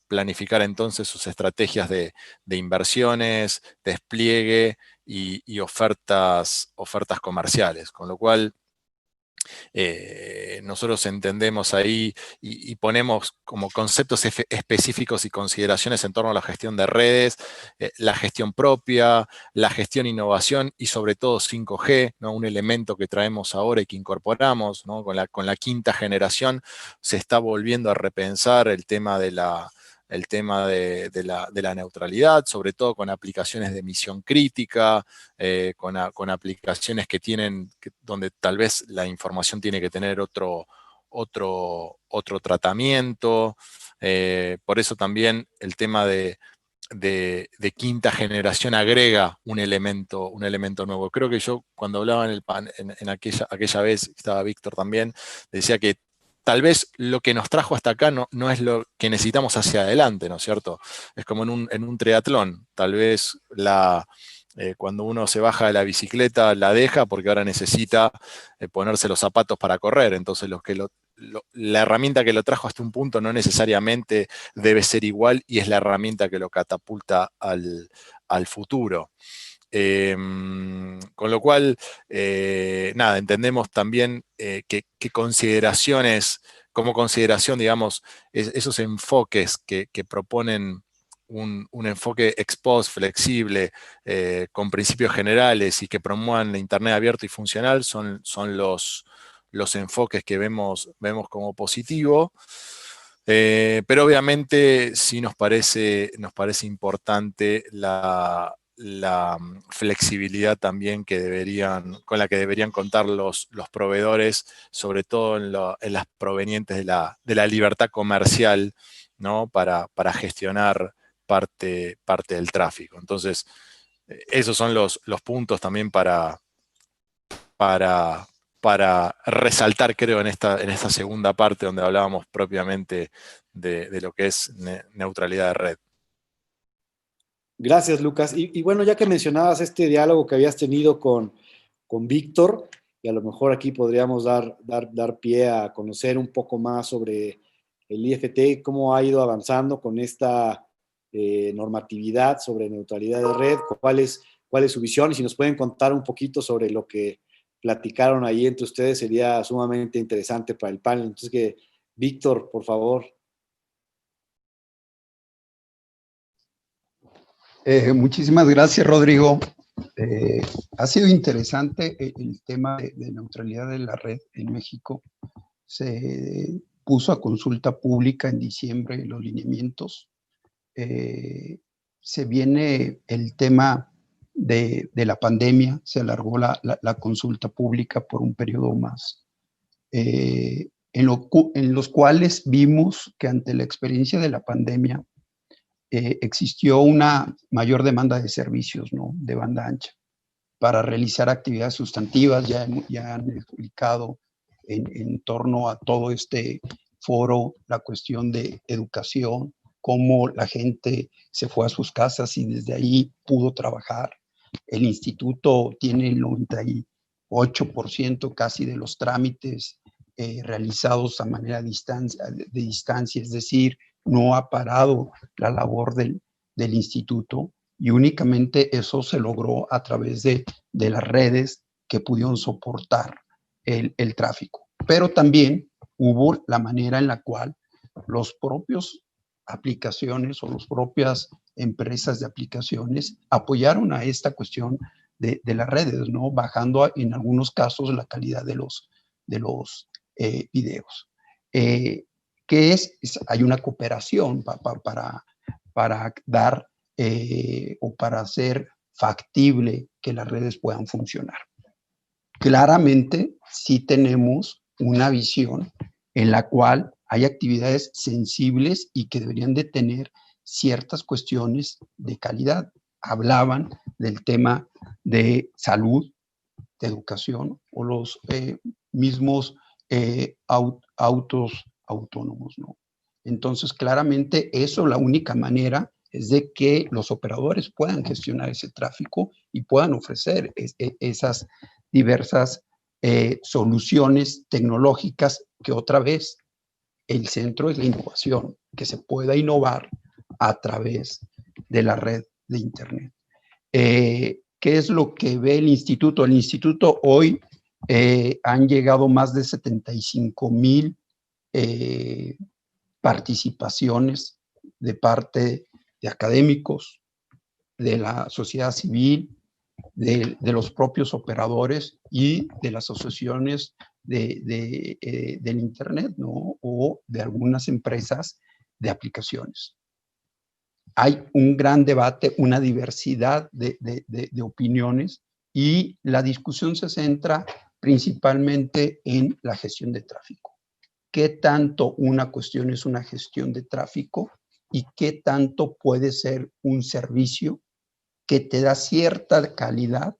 planificar entonces sus estrategias de inversiones, despliegue y ofertas comerciales. Con lo cual, nosotros entendemos ahí y ponemos como conceptos específicos y consideraciones en torno a la gestión de redes, la gestión propia, la gestión innovación y sobre todo 5G, ¿no? Un elemento que traemos ahora y que incorporamos, ¿no? Con la quinta generación se está volviendo a repensar el tema de la neutralidad, sobre todo con aplicaciones de misión crítica, con aplicaciones donde tal vez la información tiene que tener otro tratamiento. Por eso también el tema de quinta generación agrega un elemento nuevo. Creo que yo, cuando hablaba en aquella vez, estaba Víctor también, decía que tal vez lo que nos trajo hasta acá no es lo que necesitamos hacia adelante, ¿no es cierto? Es como en un triatlón. Tal vez cuando uno se baja de la bicicleta la deja porque ahora necesita ponerse los zapatos para correr. Entonces la herramienta que lo trajo hasta un punto no necesariamente debe ser igual, y es la herramienta que lo catapulta al futuro. Con lo cual, nada, entendemos también que consideraciones, como consideración, digamos, esos enfoques que proponen un enfoque ex post flexible, con principios generales y que promuevan la Internet abierto y funcional, son los enfoques que vemos como positivo. Pero obviamente sí nos parece importante la flexibilidad también con la que deberían contar los proveedores, sobre todo en las provenientes de la libertad comercial, ¿no? Para gestionar parte del tráfico. Entonces, esos son los puntos también para resaltar, creo, en esta segunda parte donde hablábamos propiamente de lo que es neutralidad de red. Gracias, Lucas. Y bueno, ya que mencionabas este diálogo que habías tenido con Víctor, y a lo mejor aquí podríamos dar pie a conocer un poco más sobre el IFT, cómo ha ido avanzando con esta normatividad sobre neutralidad de red, cuál es su visión, y si nos pueden contar un poquito sobre lo que platicaron ahí entre ustedes, sería sumamente interesante para el panel. Entonces, Víctor, por favor. Muchísimas gracias, Rodrigo. Ha sido interesante el tema de neutralidad de la red en México. Se puso a consulta pública en diciembre los lineamientos. Se viene el tema de la pandemia, se alargó la consulta pública por un periodo más, en los cuales vimos que ante la experiencia de la pandemia existió una mayor demanda de servicios, ¿no?, de banda ancha para realizar actividades sustantivas. Ya han explicado en torno a todo este foro la cuestión de educación, cómo la gente se fue a sus casas y desde ahí pudo trabajar. El instituto tiene el 98% casi de los trámites realizados a manera de distancia, es decir, no ha parado la labor del instituto, y únicamente eso se logró a través de las redes que pudieron soportar el tráfico. Pero también hubo la manera en la cual los propios aplicaciones o las propias empresas de aplicaciones apoyaron a esta cuestión de las redes, ¿no?, bajando en algunos casos la calidad de los videos. Hay una cooperación para dar o para hacer factible que las redes puedan funcionar. Claramente sí tenemos una visión en la cual hay actividades sensibles y que deberían de tener ciertas cuestiones de calidad. Hablaban del tema de salud, de educación o los mismos autos autónomos, ¿no? Entonces, claramente eso, la única manera es de que los operadores puedan gestionar ese tráfico y puedan ofrecer esas diversas soluciones tecnológicas, que otra vez el centro es la innovación, que se pueda innovar a través de la red de Internet. ¿Qué es lo que ve el instituto? El instituto hoy han llegado más de 75,000 participaciones de parte de académicos, de la sociedad civil, de los propios operadores y de las asociaciones del Internet, ¿no?, o de algunas empresas de aplicaciones. Hay un gran debate, una diversidad de opiniones, y la discusión se centra principalmente en la gestión de tráfico. ¿Qué tanto una cuestión es una gestión de tráfico y qué tanto puede ser un servicio que te da cierta calidad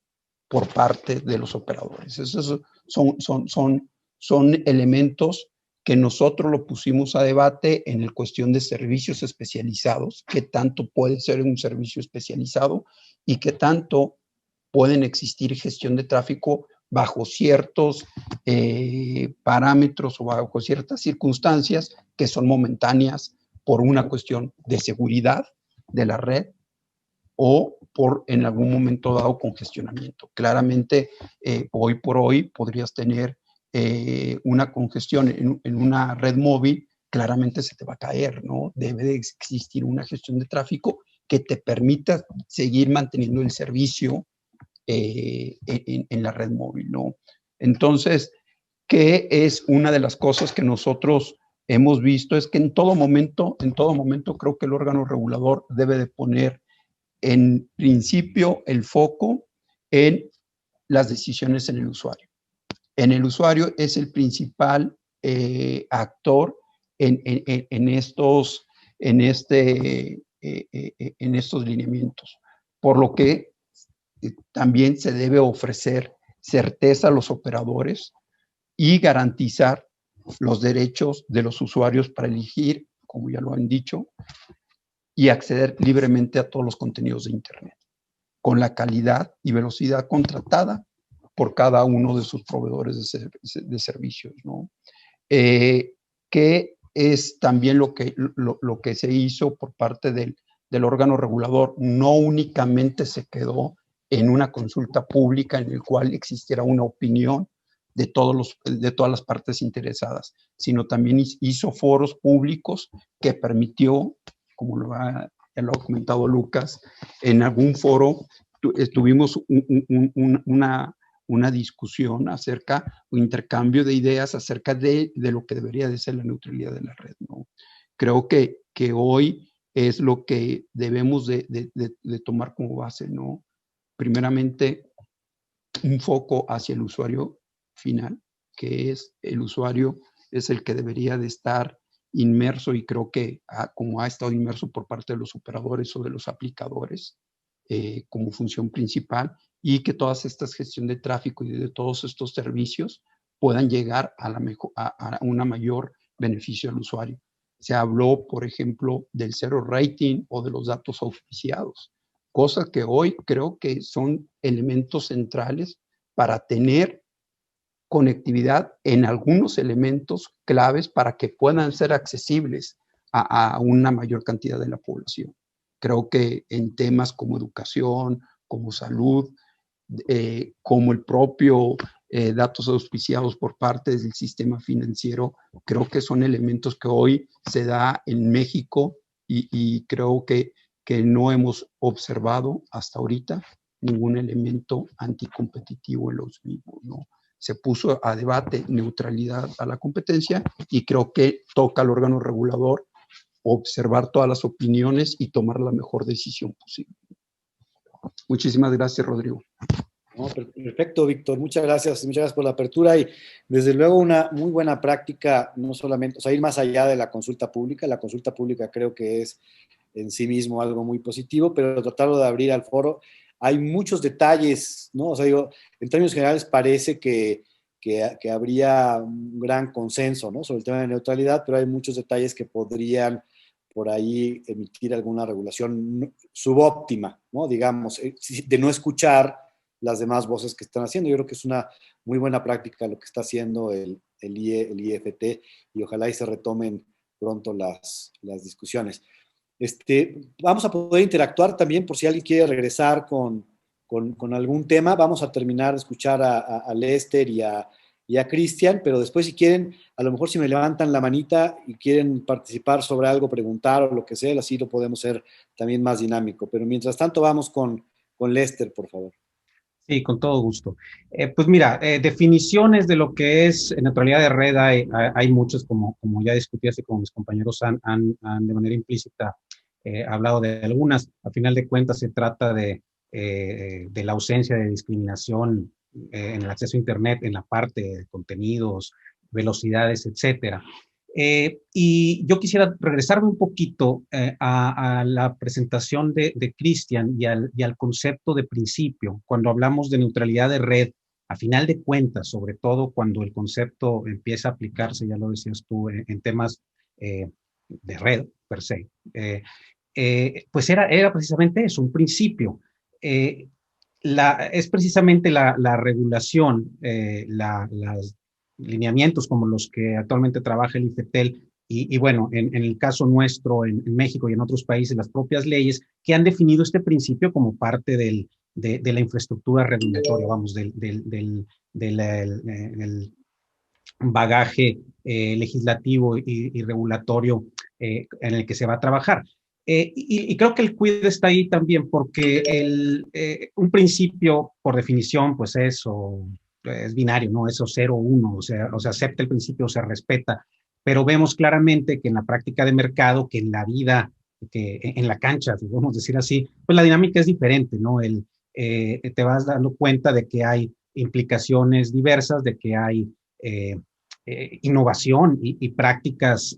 por parte de los operadores? Esos son elementos que nosotros lo pusimos a debate en el cuestión de servicios especializados. ¿Qué tanto puede ser un servicio especializado y qué tanto pueden existir gestión de tráfico bajo ciertos parámetros o bajo ciertas circunstancias que son momentáneas por una cuestión de seguridad de la red o por en algún momento dado congestionamiento? Claramente, hoy por hoy podrías tener una congestión en una red móvil, claramente se te va a caer, ¿no? Debe de existir una gestión de tráfico que te permita seguir manteniendo el servicio en la red móvil, ¿no? Entonces, ¿qué es una de las cosas que nosotros hemos visto? Es que en todo momento creo que el órgano regulador debe de poner en principio el foco en las decisiones en el usuario. En el usuario es el principal actor en estos lineamientos, por lo que también se debe ofrecer certeza a los operadores y garantizar los derechos de los usuarios para elegir, como ya lo han dicho, y acceder libremente a todos los contenidos de Internet, con la calidad y velocidad contratada por cada uno de sus proveedores de servicios, ¿no? Que es también lo que se hizo por parte del órgano regulador. No únicamente se quedó en una consulta pública en el cual existiera una opinión de todas las partes interesadas, sino también hizo foros públicos que permitió, como lo ha comentado Lucas, en algún foro tuvimos una discusión acerca, o intercambio de ideas acerca de lo que debería de ser la neutralidad de la red, ¿no? Creo que hoy es lo que debemos de tomar como base, ¿no? Primeramente, un foco hacia el usuario final, que es el usuario, es el que debería de estar inmerso, y creo que como ha estado inmerso por parte de los operadores o de los aplicadores como función principal, y que todas estas gestión de tráfico y de todos estos servicios puedan llegar a una mayor beneficio al usuario. Se habló, por ejemplo, del zero rating o de los datos auspiciados, cosas que hoy creo que son elementos centrales para tener conectividad en algunos elementos claves para que puedan ser accesibles a una mayor cantidad de la población. Creo que en temas como educación, como salud, como el propio datos auspiciados por parte del sistema financiero, creo que son elementos que hoy se da en México, y creo que no hemos observado hasta ahorita ningún elemento anticompetitivo en los mismos, ¿no? Se puso a debate neutralidad a la competencia, y creo que toca al órgano regulador observar todas las opiniones y tomar la mejor decisión posible. Muchísimas gracias, Rodrigo. No, perfecto, Víctor. Muchas gracias por la apertura, y desde luego una muy buena práctica, no solamente, o sea, ir más allá de la consulta pública. La consulta pública creo que es en sí mismo algo muy positivo, pero tratarlo de abrir al foro. Hay muchos detalles, ¿no? O sea, digo, en términos generales parece que habría un gran consenso, ¿no?, sobre el tema de neutralidad, pero hay muchos detalles que podrían por ahí emitir alguna regulación subóptima, ¿no?, digamos, de no escuchar las demás voces que están haciendo. Yo creo que es una muy buena práctica lo que está haciendo el IFT, y ojalá y se retomen pronto las discusiones. Vamos a poder interactuar también por si alguien quiere regresar con algún tema. Vamos a terminar de escuchar a Lester y a Cristian, pero después, si quieren, a lo mejor si me levantan la manita y quieren participar sobre algo, preguntar o lo que sea, así lo podemos hacer también más dinámico. Pero mientras tanto, vamos con Lester, por favor. Sí, con todo gusto. Pues mira, definiciones de lo que es neutralidad de red hay muchas, como ya discutí así, como mis compañeros han de manera implícita hablado de algunas. A final de cuentas se trata de la ausencia de discriminación en el acceso a Internet, en la parte de contenidos, velocidades, etcétera. Y yo quisiera regresarme un poquito a la presentación de Cristian y al concepto de principio. Cuando hablamos de neutralidad de red, a final de cuentas, sobre todo cuando el concepto empieza a aplicarse, ya lo decías tú, en temas de red per se, pues era precisamente eso, un principio. Es precisamente la regulación, las lineamientos como los que actualmente trabaja el IFETEL, y bueno, en el caso nuestro, en México y en otros países, las propias leyes que han definido este principio como parte de la infraestructura regulatoria, vamos, del bagaje legislativo y regulatorio en el que se va a trabajar. Y creo que el cuidado está ahí también porque un principio, por definición, pues es binario, ¿no? Eso 0 o 1, o sea, acepta el principio, se respeta, pero vemos claramente que en la práctica de mercado, que en la vida, que en la cancha, vamos a decir así, pues la dinámica es diferente, ¿no? Te vas dando cuenta de que hay implicaciones diversas, de que hay innovación y prácticas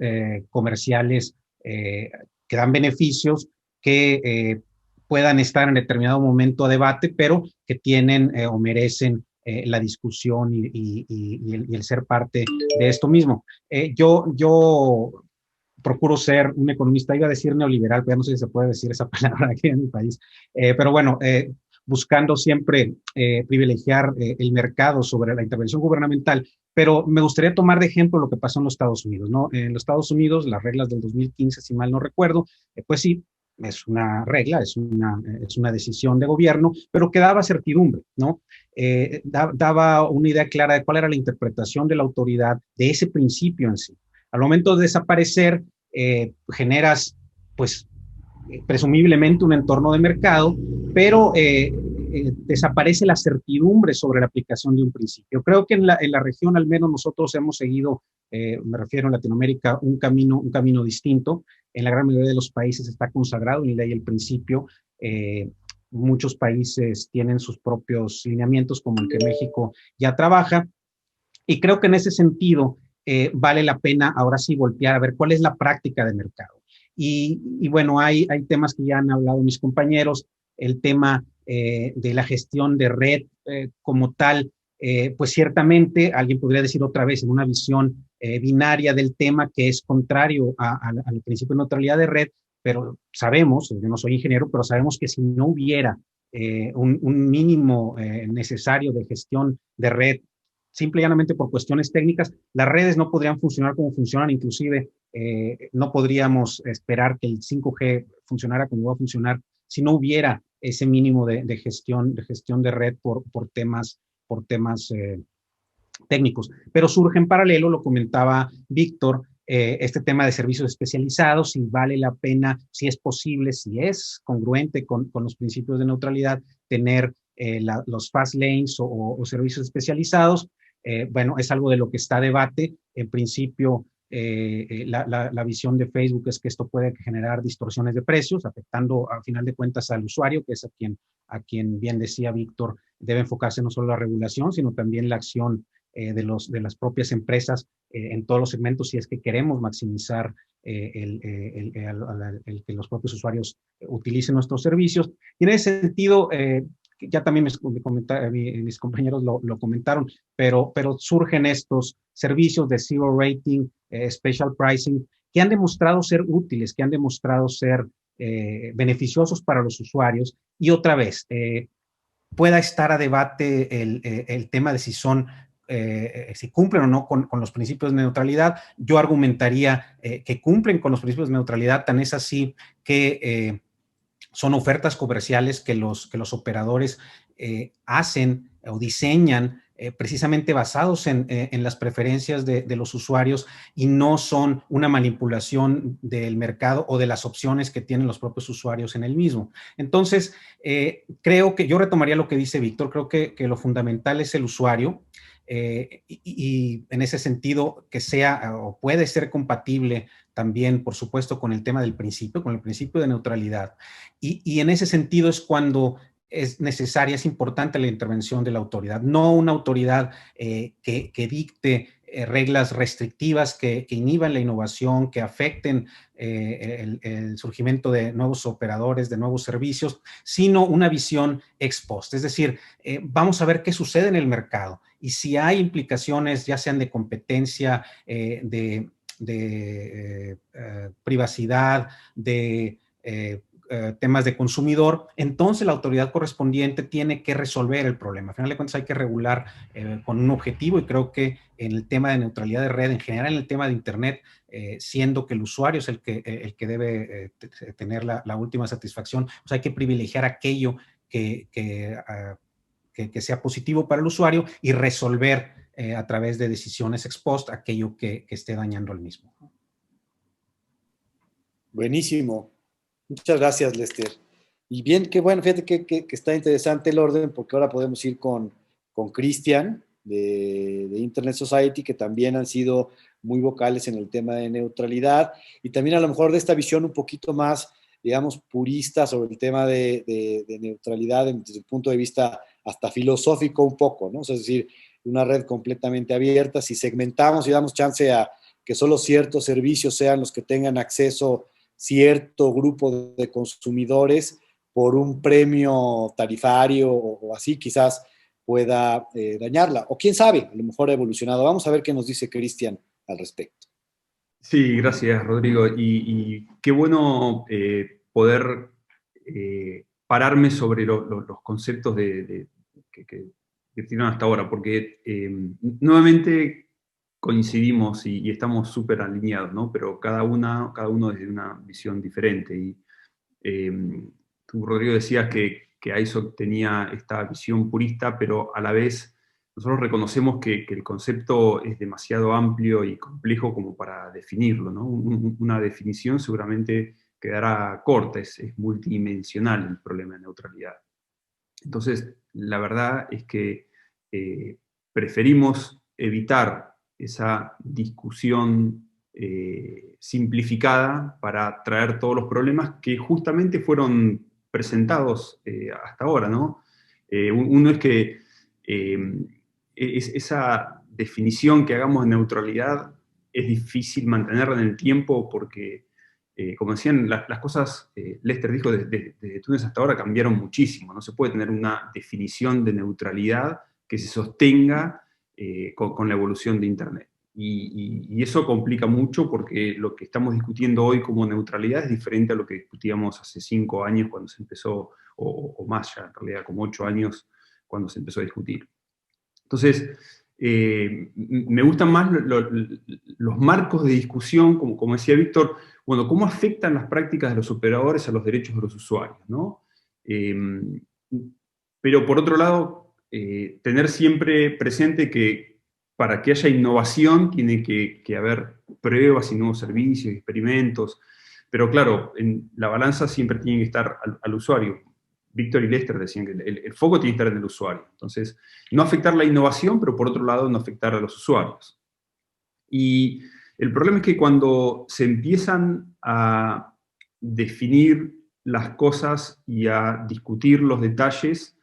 comerciales que dan beneficios que puedan estar en determinado momento a debate, pero que tienen o merecen la discusión y el ser parte de esto mismo. Yo procuro ser un economista, iba a decir neoliberal, pero ya no sé si se puede decir esa palabra aquí en mi país, pero bueno, buscando siempre privilegiar el mercado sobre la intervención gubernamental, pero me gustaría tomar de ejemplo lo que pasó en los Estados Unidos, ¿no? En los Estados Unidos, las reglas del 2015, si mal no recuerdo, pues sí, es una regla, es una decisión de gobierno, pero que daba certidumbre, ¿no? Daba una idea clara de cuál era la interpretación de la autoridad de ese principio en sí. Al momento de desaparecer, generas, pues, presumiblemente un entorno de mercado, pero desaparece la certidumbre sobre la aplicación de un principio. Creo que en la región, al menos nosotros hemos seguido, me refiero a Latinoamérica, un camino distinto. En la gran mayoría de los países está consagrado en ley el principio. Muchos países tienen sus propios lineamientos, como el que México ya trabaja. Y creo que en ese sentido vale la pena ahora sí voltear a ver cuál es la práctica de mercado. Y bueno, hay temas que ya han hablado mis compañeros, el tema de la gestión de red como tal, pues ciertamente alguien podría decir otra vez en una visión binaria del tema que es contrario al principio de neutralidad de red, pero sabemos, yo no soy ingeniero, pero sabemos que si no hubiera un mínimo necesario de gestión de red, simple y llanamente por cuestiones técnicas, las redes no podrían funcionar como funcionan, inclusive no podríamos esperar que el 5G funcionara como va a funcionar si no hubiera ese mínimo de gestión de red por temas técnicos. Pero surge en paralelo, lo comentaba Víctor, este tema de servicios especializados, si vale la pena, si es posible, si es congruente con los principios de neutralidad, tener los fast lanes o servicios especializados. Bueno, es algo de lo que está a debate. En principio, la visión de Facebook es que esto puede generar distorsiones de precios, afectando a final de cuentas al usuario, que es a quien bien decía Víctor, debe enfocarse no solo la regulación, sino también la acción de las propias empresas en todos los segmentos, si es que queremos maximizar el que los propios usuarios utilicen nuestros servicios. Y en ese sentido, ya también mis compañeros lo comentaron, pero surgen estos servicios de zero rating, special pricing, que han demostrado ser útiles, que han demostrado ser beneficiosos para los usuarios. Y otra vez, pueda estar a debate el tema de si cumplen o no con los principios de neutralidad. Yo argumentaría que cumplen con los principios de neutralidad, tan es así que son ofertas comerciales que los operadores hacen o diseñan precisamente basados en las preferencias de los usuarios y no son una manipulación del mercado o de las opciones que tienen los propios usuarios en el mismo. Entonces, creo que yo retomaría lo que dice Víctor, creo que lo fundamental es el usuario y en ese sentido que sea o puede ser compatible también, por supuesto, con el tema del principio, con el principio de neutralidad. Y en ese sentido es cuando es necesaria, es importante la intervención de la autoridad, no una autoridad que dicte reglas restrictivas que inhiban la innovación, que afecten el surgimiento de nuevos operadores, de nuevos servicios, sino una visión ex post. Es decir, vamos a ver qué sucede en el mercado y si hay implicaciones, ya sean de competencia, de privacidad, de temas de consumidor, entonces la autoridad correspondiente tiene que resolver el problema. Al final de cuentas hay que regular con un objetivo y creo que en el tema de neutralidad de red, en general en el tema de Internet, siendo que el usuario es el que debe tener la última satisfacción, pues hay que privilegiar aquello que sea positivo para el usuario y resolver a través de decisiones ex post aquello que esté dañando al mismo. Buenísimo. Muchas gracias, Lester. Y bien, qué bueno, fíjate que está interesante el orden, porque ahora podemos ir con Cristian de Internet Society, que también han sido muy vocales en el tema de neutralidad, y también a lo mejor de esta visión un poquito más, digamos, purista sobre el tema de neutralidad desde el punto de vista hasta filosófico un poco, ¿no? O sea, es decir, una red completamente abierta, si segmentamos y damos chance a que solo ciertos servicios sean los que tengan acceso cierto grupo de consumidores por un premio tarifario o así, quizás pueda dañarla. O quién sabe, a lo mejor ha evolucionado. Vamos a ver qué nos dice Cristian al respecto. Sí, gracias, Rodrigo. Y qué bueno poder pararme sobre los conceptos que tienen hasta ahora, porque nuevamente coincidimos y estamos súper alineados, ¿no? Pero cada uno desde una visión diferente. Y tú, Rodrigo, decías que ISOC tenía esta visión purista, pero a la vez nosotros reconocemos que el concepto es demasiado amplio y complejo como para definirlo, ¿no? Una definición seguramente quedará corta, es multidimensional el problema de neutralidad. Entonces, la verdad es que preferimos evitar esa discusión simplificada para traer todos los problemas que justamente fueron presentados hasta ahora, ¿no? Uno es que esa definición que hagamos de neutralidad es difícil mantenerla en el tiempo porque, como decían, las cosas, Lester dijo, desde Túnez hasta ahora cambiaron muchísimo. No se puede tener una definición de neutralidad que se sostenga con la evolución de Internet. Y eso complica mucho porque lo que estamos discutiendo hoy como neutralidad es diferente a lo que discutíamos hace 5 años cuando se empezó, o más ya, en realidad, como 8 años cuando se empezó a discutir. Entonces, me gustan más los marcos de discusión, como decía Víctor, bueno, cómo afectan las prácticas de los operadores a los derechos de los usuarios, ¿no? Pero por otro lado, tener siempre presente que para que haya innovación tiene que haber pruebas y nuevos servicios, experimentos, pero claro, en la balanza siempre tiene que estar al usuario. Víctor y Lester decían que el foco tiene que estar en el usuario. Entonces, no afectar la innovación, pero por otro lado no afectar a los usuarios. Y el problema es que cuando se empiezan a definir las cosas y a discutir los detalles,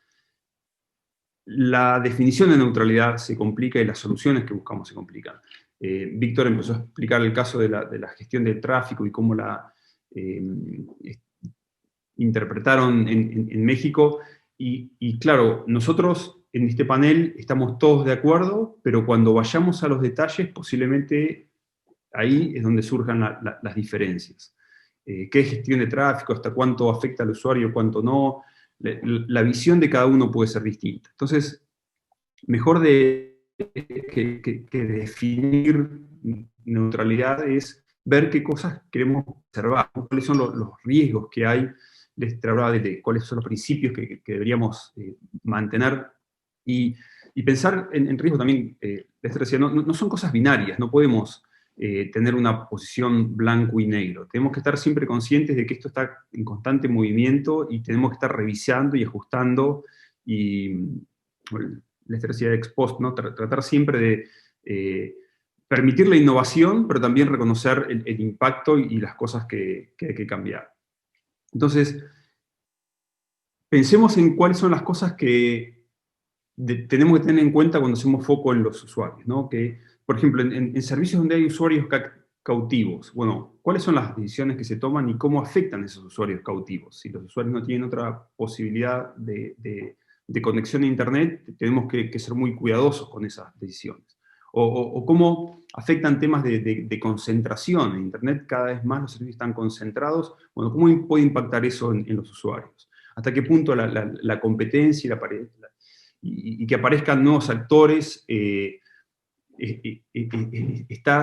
la definición de neutralidad se complica y las soluciones que buscamos se complican. Víctor empezó a explicar el caso de la gestión del tráfico y cómo la interpretaron en México, y claro, nosotros en este panel estamos todos de acuerdo, pero cuando vayamos a los detalles, posiblemente ahí es donde surjan las diferencias. ¿Qué es gestión de tráfico? ¿Hasta cuánto afecta al usuario? ¿Cuánto no? La visión de cada uno puede ser distinta. Entonces, mejor que definir neutralidad es ver qué cosas queremos observar, cuáles son los riesgos que hay. Lester hablaba de cuáles son los principios que deberíamos mantener, y pensar en riesgo también. Lester decía, no son cosas binarias, no podemos tener una posición blanco y negro. Tenemos que estar siempre conscientes de que esto está en constante movimiento y tenemos que estar revisando y ajustando, y bueno, Lester decía ex post, ¿no? Tratar siempre de permitir la innovación, pero también reconocer el impacto y las cosas que hay que cambiar. Entonces, pensemos en cuáles son las cosas que tenemos que tener en cuenta cuando hacemos foco en los usuarios, ¿no? Que, por ejemplo, en servicios donde hay usuarios cautivos, bueno, ¿cuáles son las decisiones que se toman y cómo afectan a esos usuarios cautivos? Si los usuarios no tienen otra posibilidad de conexión a Internet, tenemos que ser muy cuidadosos con esas decisiones. O cómo afectan temas de concentración. En Internet cada vez más los servicios están concentrados. Bueno, ¿cómo puede impactar eso en los usuarios? ¿Hasta qué punto la competencia y que aparezcan nuevos actores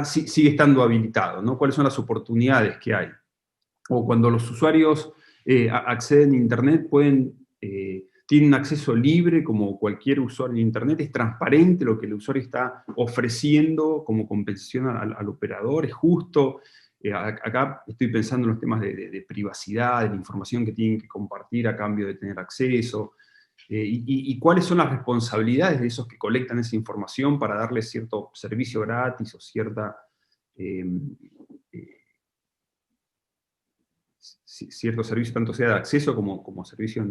sigue estando habilitado, ¿no? ¿Cuáles son las oportunidades que hay? O cuando los usuarios acceden a Internet, tienen acceso libre como cualquier usuario de Internet, es transparente lo que el usuario está ofreciendo como compensación al operador, es justo. Acá estoy pensando en los temas de privacidad, de la información que tienen que compartir a cambio de tener acceso, y cuáles son las responsabilidades de esos que colectan esa información para darles cierto servicio gratis o cierto servicio, tanto sea de acceso como servicio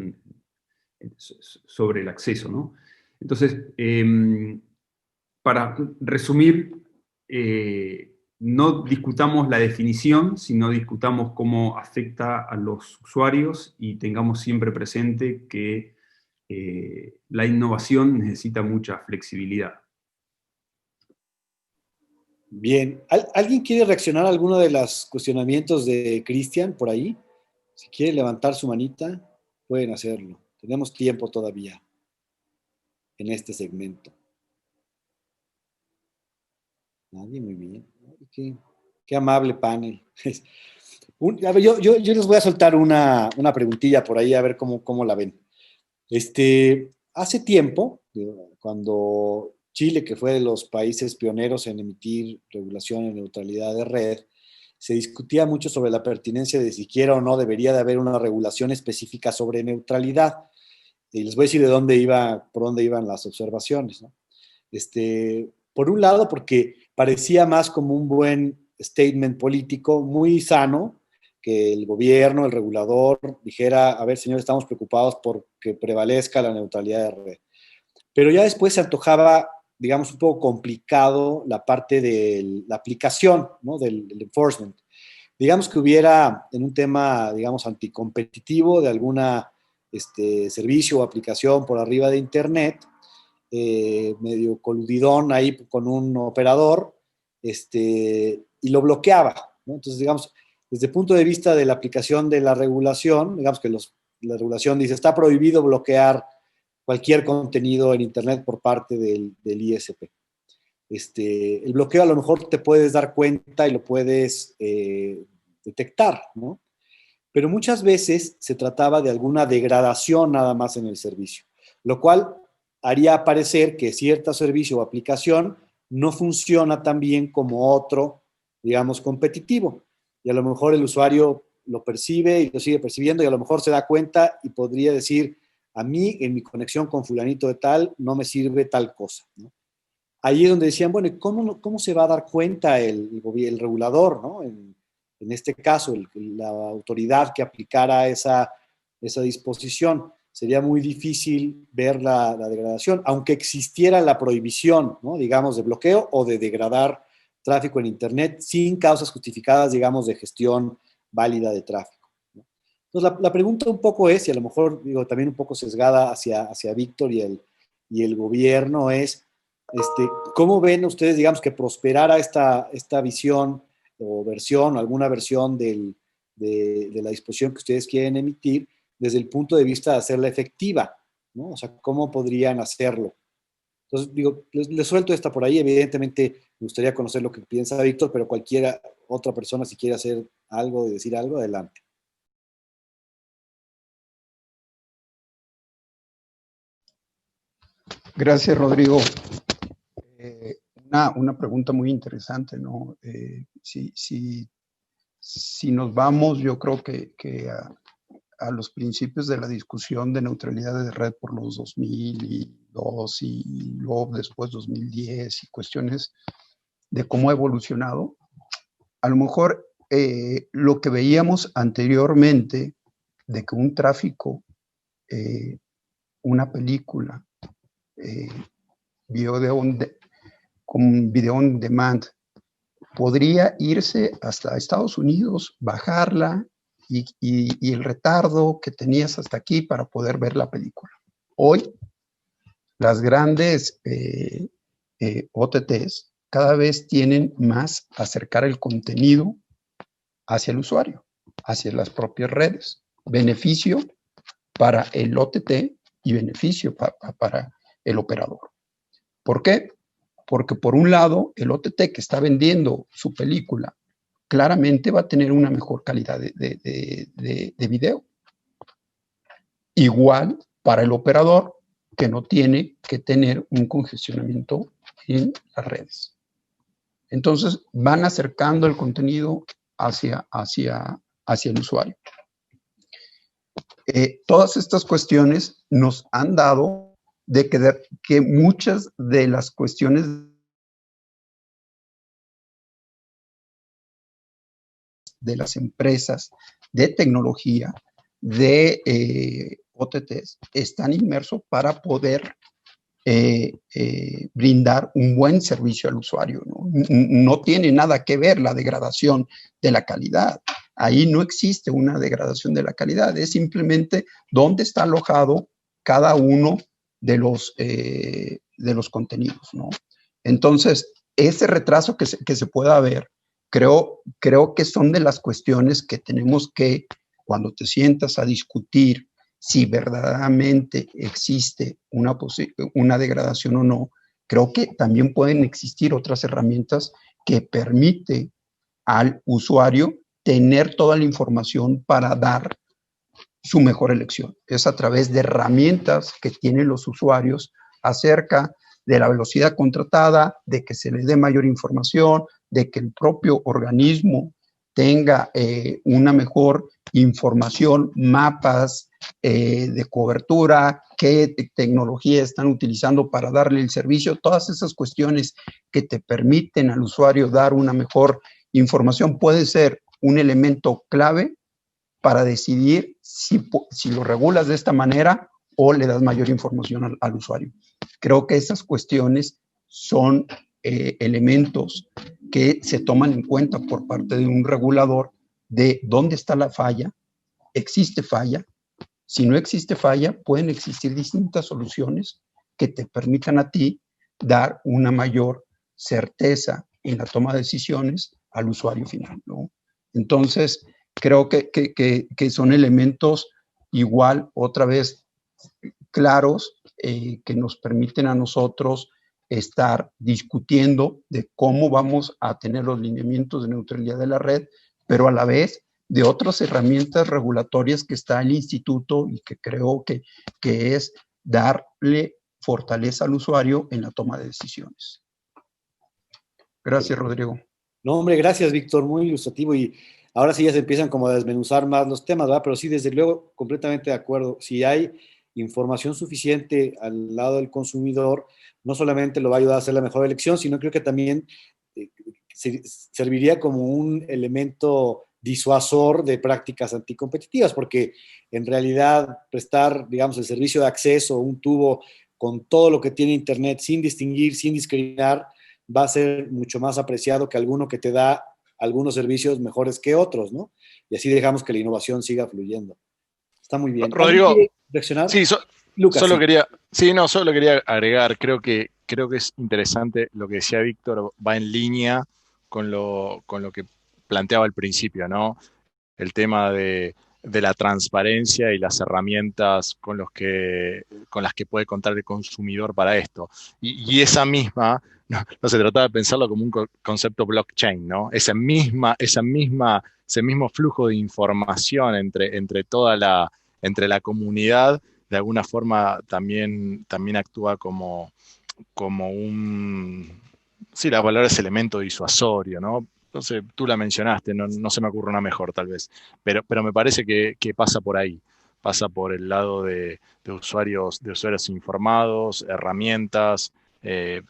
sobre el acceso, ¿no? Entonces, para resumir, no discutamos la definición, sino discutamos cómo afecta a los usuarios, y tengamos siempre presente que la innovación necesita mucha flexibilidad. Bien. ¿Alguien quiere reaccionar a alguno de los cuestionamientos de Cristian por ahí? Si quiere levantar su manita, pueden hacerlo. Tenemos tiempo todavía en este segmento. Nadie, muy bien. Qué amable panel. A ver, yo les voy a soltar una preguntilla por ahí, a ver cómo la ven. Hace tiempo, cuando Chile, que fue de los países pioneros en emitir regulación en neutralidad de red, se discutía mucho sobre la pertinencia de siquiera o no debería de haber una regulación específica sobre neutralidad. Y les voy a decir por dónde iban las observaciones, ¿no? Por un lado, porque parecía más como un buen statement político, muy sano, que el gobierno, el regulador, dijera, a ver, señores, estamos preocupados por que prevalezca la neutralidad de red. Pero ya después se antojaba, digamos, un poco complicado la parte de la aplicación, ¿no? del enforcement. Digamos que hubiera en un tema, digamos, anticompetitivo de alguna servicio o aplicación por arriba de Internet, medio coludidón ahí con un operador, y lo bloqueaba, ¿no? Entonces, digamos, desde el punto de vista de la aplicación de la regulación, digamos que la regulación dice, está prohibido bloquear cualquier contenido en Internet por parte del ISP. El bloqueo a lo mejor te puedes dar cuenta y lo puedes detectar, ¿no? Pero muchas veces se trataba de alguna degradación nada más en el servicio, lo cual haría parecer que cierto servicio o aplicación no funciona tan bien como otro, digamos, competitivo. Y a lo mejor el usuario lo percibe y lo sigue percibiendo y a lo mejor se da cuenta y podría decir, a mí en mi conexión con fulanito de tal no me sirve tal cosa, ¿no? Ahí es donde decían, bueno, ¿cómo se va a dar cuenta el regulador, ¿no? En este caso, la autoridad que aplicara esa disposición. Sería muy difícil ver la degradación, aunque existiera la prohibición, ¿no? Digamos, de bloqueo o de degradar tráfico en Internet sin causas justificadas, digamos, de gestión válida de tráfico, ¿no? Entonces, la pregunta un poco es, y a lo mejor digo también un poco sesgada hacia Víctor y el gobierno, es ¿cómo ven ustedes, digamos, que prosperara esta visión o versión, alguna versión de la disposición que ustedes quieren emitir desde el punto de vista de hacerla efectiva, ¿no? O sea, ¿cómo podrían hacerlo? Entonces, digo, les suelto esta por ahí. Evidentemente, me gustaría conocer lo que piensa Víctor, pero cualquiera otra persona, si quiere hacer algo, decir algo, adelante. Gracias, Rodrigo. Una pregunta muy interesante, ¿no? Si nos vamos, yo creo que a los principios de la discusión de neutralidad de red por los 2002 y luego después 2010 y cuestiones de cómo ha evolucionado, a lo mejor lo que veíamos anteriormente de que un tráfico, una película, con video on demand, podría irse hasta Estados Unidos, bajarla y el retardo que tenías hasta aquí para poder ver la película. Hoy, las grandes OTTs cada vez tienen más acercar el contenido hacia el usuario, hacia las propias redes. Beneficio para el OTT y beneficio para el operador. ¿Por qué? Porque por un lado, el OTT que está vendiendo su película claramente va a tener una mejor calidad de video. Igual para el operador que no tiene que tener un congestionamiento en las redes. Entonces, van acercando el contenido hacia el usuario. Todas estas cuestiones nos han dado de que muchas de las cuestiones de las empresas de tecnología, de OTTs, están inmersos para poder brindar un buen servicio al usuario, ¿no? No tiene nada que ver la degradación de la calidad. Ahí no existe una degradación de la calidad, es simplemente dónde está alojado cada uno de los contenidos, ¿no? Entonces, ese retraso que se pueda ver, creo que son de las cuestiones que tenemos que, cuando te sientas a discutir si verdaderamente existe una degradación o no, creo que también pueden existir otras herramientas que permiten al usuario tener toda la información para dar su mejor elección. Es a través de herramientas que tienen los usuarios acerca de la velocidad contratada, de que se les dé mayor información, de que el propio organismo tenga una mejor información, mapas de cobertura, qué tecnología están utilizando para darle el servicio, todas esas cuestiones que te permiten al usuario dar una mejor información puede ser un elemento clave para decidir si lo regulas de esta manera o le das mayor información al usuario. Creo que esas cuestiones son elementos que se toman en cuenta por parte de un regulador de dónde está la falla, existe falla. Si no existe falla, pueden existir distintas soluciones que te permitan a ti dar una mayor certeza en la toma de decisiones al usuario final, ¿no? Entonces, creo que son elementos igual, otra vez, claros, que nos permiten a nosotros estar discutiendo de cómo vamos a tener los lineamientos de neutralidad de la red, pero a la vez de otras herramientas regulatorias que está el instituto y que creo que es darle fortaleza al usuario en la toma de decisiones. Gracias, Rodrigo. No, hombre, gracias, Víctor, muy ilustrativo, y ahora sí ya se empiezan como a desmenuzar más los temas, ¿verdad? Pero sí, desde luego, completamente de acuerdo. Si hay información suficiente al lado del consumidor, no solamente lo va a ayudar a hacer la mejor elección, sino creo que también serviría como un elemento disuasor de prácticas anticompetitivas, porque en realidad prestar, digamos, el servicio de acceso, un tubo con todo lo que tiene Internet, sin distinguir, sin discriminar, va a ser mucho más apreciado que alguno que te da algunos servicios mejores que otros, ¿no? Y así dejamos que la innovación siga fluyendo. Está muy bien. Rodrigo, ¿reaccionar? sí, Lucas, solo sí. quería agregar, creo que es interesante lo que decía Víctor, va en línea con lo que planteaba al principio, ¿no? El tema de la transparencia y las herramientas con las que puede contar el consumidor para esto. Y esa misma, no se trataba de pensarlo como un concepto blockchain, ¿no? Ese mismo flujo de información entre la comunidad, de alguna forma también actúa como sí, la palabra es elemento disuasorio, ¿no? Entonces, tú la mencionaste, no se me ocurre una mejor tal vez, pero me parece que pasa por ahí, pasa por el lado de usuarios informados, herramientas.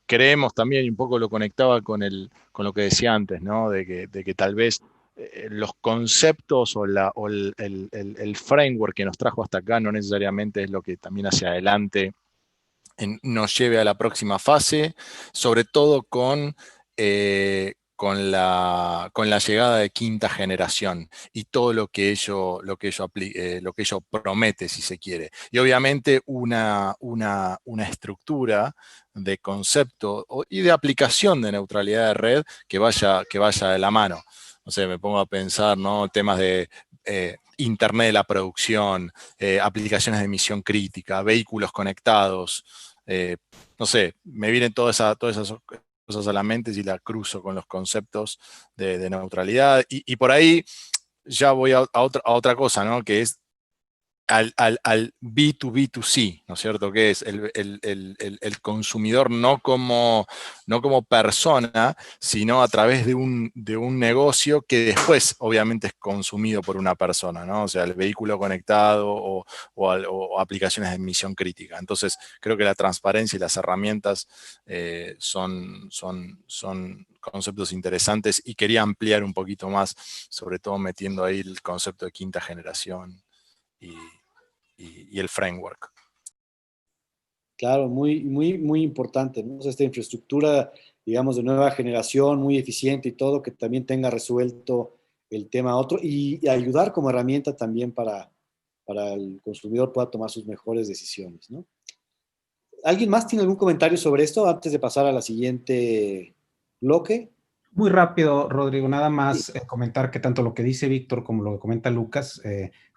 Creemos también, y un poco lo conectaba con lo que decía antes, ¿no? De que tal vez los conceptos o el framework que nos trajo hasta acá no necesariamente es lo que también hacia adelante nos lleve a la próxima fase, sobre todo con la llegada de quinta generación y todo lo que ello promete, si se quiere. Y obviamente una estructura de concepto y de aplicación de neutralidad de red que vaya de la mano. No sé, me pongo a pensar, ¿no? Temas de Internet de la producción, aplicaciones de misión crítica, vehículos conectados. No sé, me vienen todas esas cosas a la mente si la cruzo con los conceptos de neutralidad. Y por ahí ya voy a otra cosa, ¿no? Que es al B2B2C, ¿no es cierto? Que es el consumidor no como persona, sino a través de un negocio que después obviamente es consumido por una persona, ¿no? O sea, el vehículo conectado o aplicaciones de misión crítica. Entonces, creo que la transparencia y las herramientas son conceptos interesantes, y quería ampliar un poquito más, sobre todo metiendo ahí el concepto de quinta generación y el framework. Claro, muy, muy, muy importante, ¿no? O sea, esta infraestructura, digamos, de nueva generación, muy eficiente y todo, que también tenga resuelto el tema otro, y ayudar como herramienta también para el consumidor pueda tomar sus mejores decisiones, ¿no? ¿Alguien más tiene algún comentario sobre esto antes de pasar a la siguiente bloque? Muy rápido, Rodrigo, nada más Sí. comentar que tanto lo que dice Víctor como lo que comenta Lucas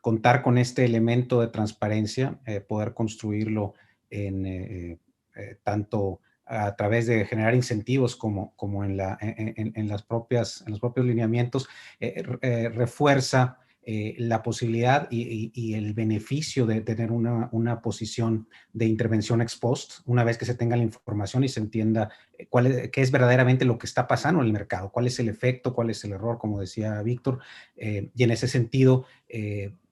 contar con este elemento de transparencia, poder construirlo tanto a través de generar incentivos como en los propios lineamientos, refuerza la posibilidad y el beneficio de tener una posición de intervención ex post, una vez que se tenga la información y se entienda qué es verdaderamente lo que está pasando en el mercado, cuál es el efecto, cuál es el error, como decía Víctor, y en ese sentido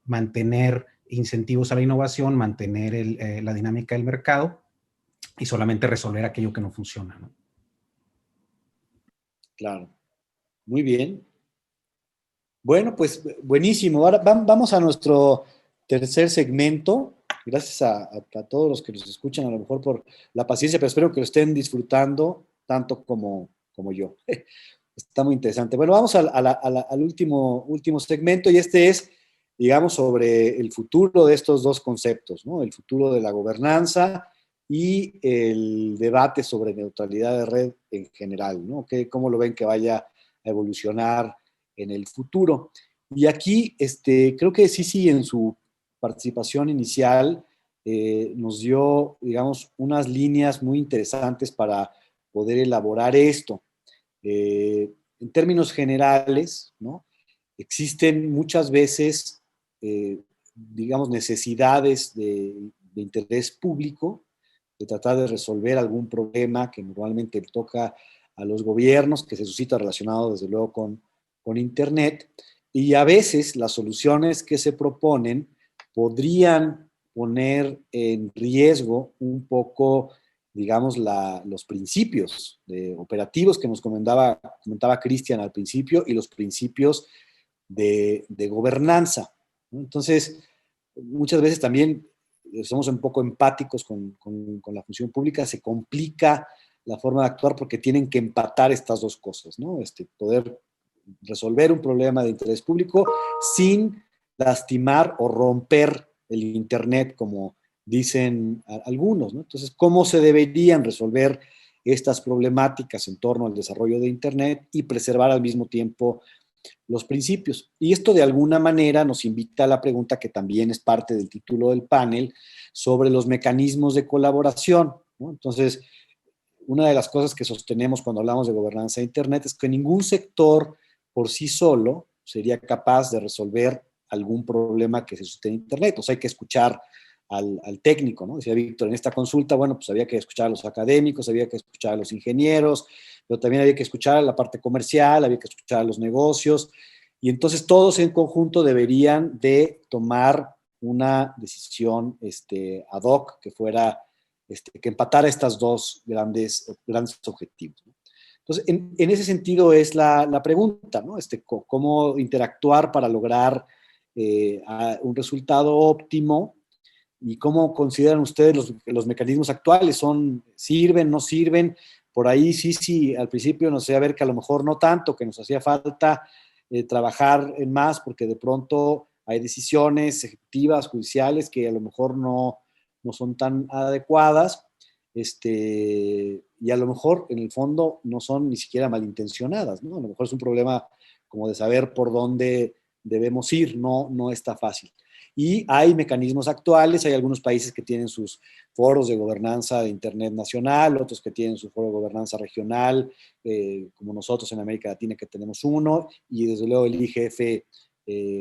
mantener incentivos a la innovación, mantener la dinámica del mercado y solamente resolver aquello que no funciona, ¿no? Claro. Muy bien. Bueno, pues buenísimo. Ahora vamos a nuestro tercer segmento. Gracias a todos los que nos escuchan, a lo mejor por la paciencia, pero espero que lo estén disfrutando tanto como yo. Está muy interesante. Bueno, vamos al último segmento, y este es, digamos, sobre el futuro de estos dos conceptos, ¿no? El futuro de la gobernanza y el debate sobre neutralidad de red en general, ¿no? ¿Cómo lo ven que vaya a evolucionar en el futuro? Y aquí, creo que Sisi en su participación inicial nos dio, digamos, unas líneas muy interesantes para poder elaborar esto. En términos generales, ¿no? Existen muchas veces, digamos, necesidades de interés público, de tratar de resolver algún problema que normalmente toca a los gobiernos, que se suscita relacionado desde luego con Internet, y a veces las soluciones que se proponen podrían poner en riesgo un poco, digamos, los principios operativos que nos comentaba Cristian al principio, y los principios de gobernanza, ¿no? Entonces, muchas veces también somos un poco empáticos con la función pública, se complica la forma de actuar porque tienen que empatar estas dos cosas, ¿no? Poder resolver un problema de interés público sin lastimar o romper el Internet, como dicen algunos, ¿no? Entonces, ¿cómo se deberían resolver estas problemáticas en torno al desarrollo de Internet y preservar al mismo tiempo los principios? Y esto de alguna manera nos invita a la pregunta que también es parte del título del panel sobre los mecanismos de colaboración, ¿no? Entonces, una de las cosas que sostenemos cuando hablamos de gobernanza de Internet es que ningún sector por sí solo sería capaz de resolver algún problema que se suscite en Internet. O sea, hay que escuchar al técnico, ¿no? Decía Víctor, en esta consulta, bueno, pues había que escuchar a los académicos, había que escuchar a los ingenieros, pero también había que escuchar a la parte comercial, había que escuchar a los negocios, y entonces todos en conjunto deberían de tomar una decisión ad hoc que fuera, que empatara estos dos grandes objetivos, ¿no? Entonces, en ese sentido es la pregunta, ¿no? ¿Cómo interactuar para lograr un resultado óptimo? ¿Y cómo consideran ustedes los mecanismos actuales? ¿Sirven, no sirven? Por ahí sí, al principio nos hacía ver que a lo mejor no tanto, que nos hacía falta trabajar en más, porque de pronto hay decisiones ejecutivas, judiciales, que a lo mejor no son tan adecuadas, y a lo mejor en el fondo no son ni siquiera malintencionadas, ¿no? A lo mejor es un problema como de saber por dónde debemos ir, no está fácil. Y hay mecanismos actuales, hay algunos países que tienen sus foros de gobernanza de Internet nacional, otros que tienen su foro de gobernanza regional, como nosotros en América Latina que tenemos uno, y desde luego el IGF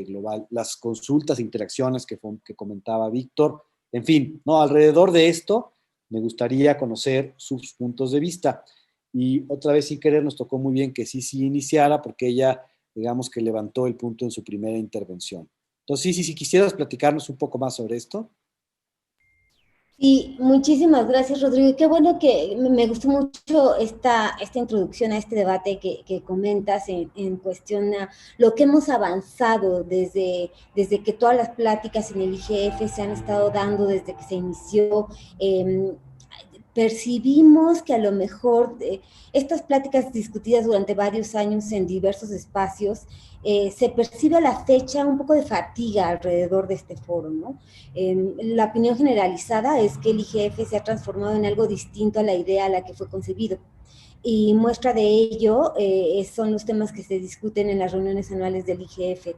global, las consultas e interacciones que comentaba Víctor. En fin, ¿no? Alrededor de esto me gustaría conocer sus puntos de vista. Y otra vez, sin querer, nos tocó muy bien que Sisi iniciara, porque ella, digamos, que levantó el punto en su primera intervención. Entonces, si quisieras platicarnos un poco más sobre esto. Sí, muchísimas gracias, Rodrigo. Qué bueno que me gustó mucho esta introducción a este debate que comentas en cuestión a lo que hemos avanzado desde que todas las pláticas en el IGF se han estado dando desde que se inició. Percibimos que a lo mejor estas pláticas discutidas durante varios años en diversos espacios, se percibe a la fecha un poco de fatiga alrededor de este foro, ¿no? La opinión generalizada es que el IGF se ha transformado en algo distinto a la idea a la que fue concebido. Y muestra de ello son los temas que se discuten en las reuniones anuales del IGF,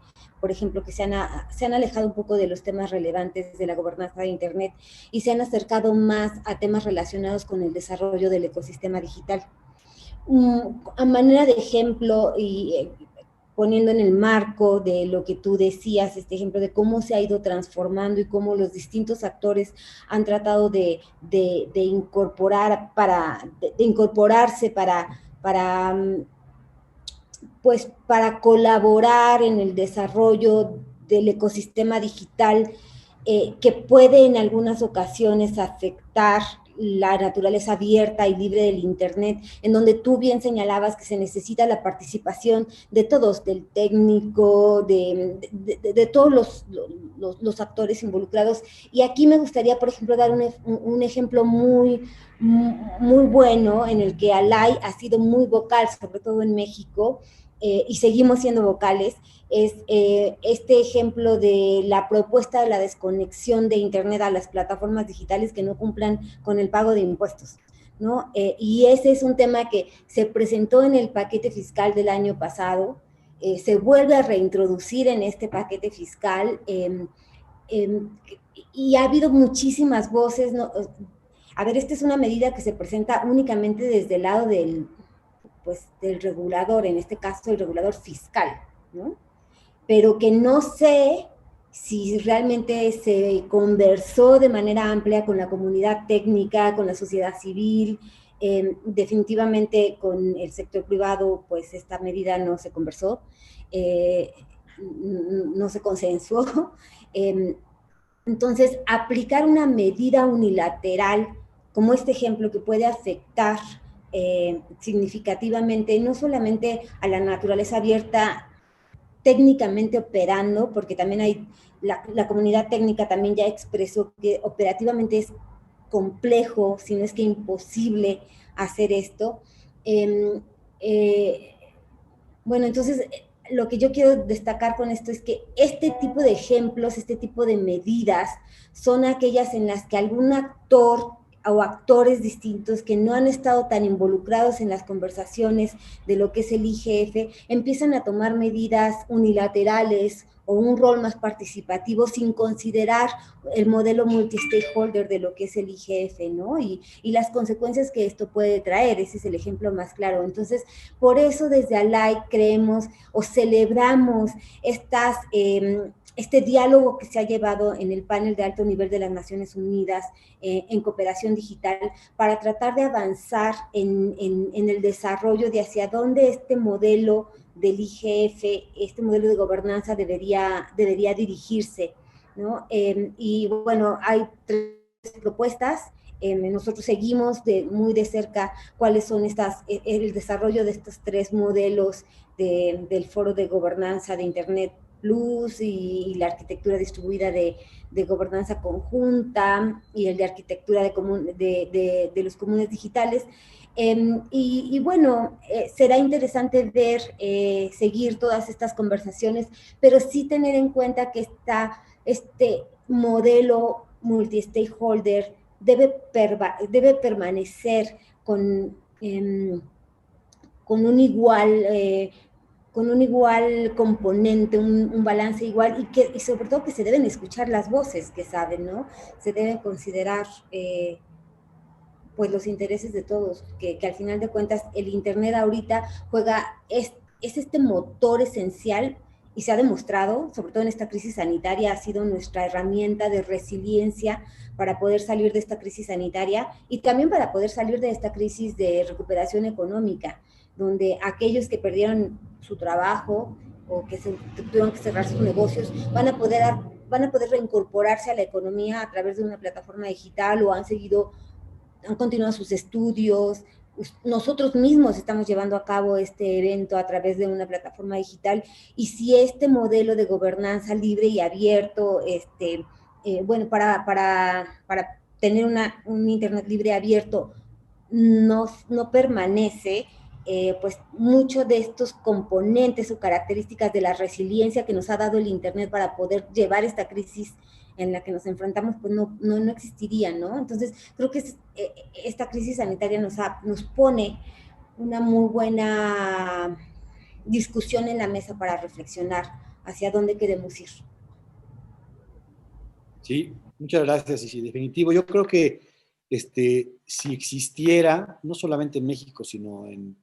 por ejemplo, que se han alejado un poco de los temas relevantes de la gobernanza de Internet y se han acercado más a temas relacionados con el desarrollo del ecosistema digital. A manera de ejemplo, y poniendo en el marco de lo que tú decías, este ejemplo de cómo se ha ido transformando y cómo los distintos actores han tratado de incorporarse para colaborar en el desarrollo del ecosistema digital, que puede en algunas ocasiones afectar la naturaleza abierta y libre del Internet, en donde tú bien señalabas que se necesita la participación de todos, del técnico, de todos los actores involucrados. Y aquí me gustaría, por ejemplo, dar un ejemplo muy bueno en el que Alay ha sido muy vocal, sobre todo en México, y seguimos siendo vocales, es este ejemplo de la propuesta de la desconexión de Internet a las plataformas digitales que no cumplan con el pago de impuestos, ¿no? Y ese es un tema que se presentó en el paquete fiscal del año pasado, se vuelve a reintroducir en este paquete fiscal, y ha habido muchísimas voces, ¿no? A ver, esta es una medida que se presenta únicamente desde el lado del regulador, en este caso el regulador fiscal, ¿no? Pero que no sé si realmente se conversó de manera amplia con la comunidad técnica, con la sociedad civil, definitivamente con el sector privado, pues esta medida no se conversó, no se consensuó. Entonces, aplicar una medida unilateral, como este ejemplo, que puede afectar significativamente no solamente a la naturaleza abierta técnicamente operando, porque también hay, la comunidad técnica también ya expresó que operativamente es complejo, si no es que imposible hacer esto. Bueno, entonces lo que yo quiero destacar con esto es que este tipo de ejemplos, este tipo de medidas son aquellas en las que algún actor o actores distintos que no han estado tan involucrados en las conversaciones de lo que es el IGF, empiezan a tomar medidas unilaterales o un rol más participativo sin considerar el modelo multi-stakeholder de lo que es el IGF, ¿no? Y las consecuencias que esto puede traer, ese es el ejemplo más claro. Entonces, por eso desde Alay creemos o celebramos este diálogo que se ha llevado en el panel de alto nivel de las Naciones Unidas en cooperación digital para tratar de avanzar en el desarrollo de hacia dónde este modelo del IGF, este modelo de gobernanza debería dirigirse, ¿no? Y bueno, hay 3 propuestas. Nosotros seguimos muy de cerca cuáles son el desarrollo de estos 3 modelos del Foro de Gobernanza de Internet Plus y la arquitectura distribuida de gobernanza conjunta y el de arquitectura de los comunes digitales. Y bueno, será interesante ver, seguir todas estas conversaciones, pero sí tener en cuenta que este modelo multi-stakeholder debe permanecer con un igual componente, un balance igual, y sobre todo que se deben escuchar las voces que saben, ¿no? Se deben considerar pues los intereses de todos, que al final de cuentas el Internet ahorita es este motor esencial, y se ha demostrado, sobre todo en esta crisis sanitaria, ha sido nuestra herramienta de resiliencia para poder salir de esta crisis sanitaria y también para poder salir de esta crisis de recuperación económica, donde aquellos que perdieron su trabajo o que tuvieron que cerrar sus negocios van a poder reincorporarse a la economía a través de una plataforma digital o han continuado sus estudios. Nosotros mismos estamos llevando a cabo este evento a través de una plataforma digital, y si este modelo de gobernanza libre y abierto, bueno, para tener un Internet libre y abierto no permanece, pues muchos de estos componentes o características de la resiliencia que nos ha dado el Internet para poder llevar esta crisis en la que nos enfrentamos, pues no existiría, ¿no? Entonces, creo que esta crisis sanitaria nos pone una muy buena discusión en la mesa para reflexionar hacia dónde queremos ir. Sí, muchas gracias. Y sí, definitivo, yo creo que si existiera, no solamente en México, sino en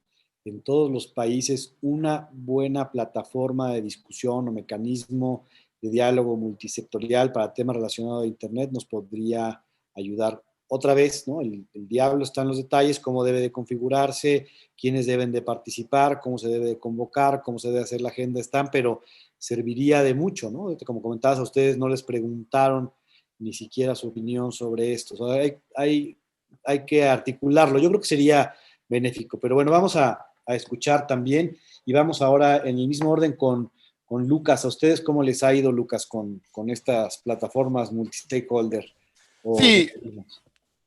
todos los países, una buena plataforma de discusión o mecanismo de diálogo multisectorial para temas relacionados a Internet, nos podría ayudar. Otra vez, ¿no? El diablo está en los detalles, cómo debe de configurarse, quiénes deben de participar, cómo se debe de convocar, cómo se debe hacer la agenda, pero serviría de mucho, ¿no? Como comentabas, a ustedes no les preguntaron ni siquiera su opinión sobre esto. O sea, hay que articularlo. Yo creo que sería benéfico. Pero bueno, vamos a escuchar también y vamos ahora en el mismo orden con Lucas. ¿A ustedes cómo les ha ido, Lucas, con estas plataformas multi-stakeholder? Sí,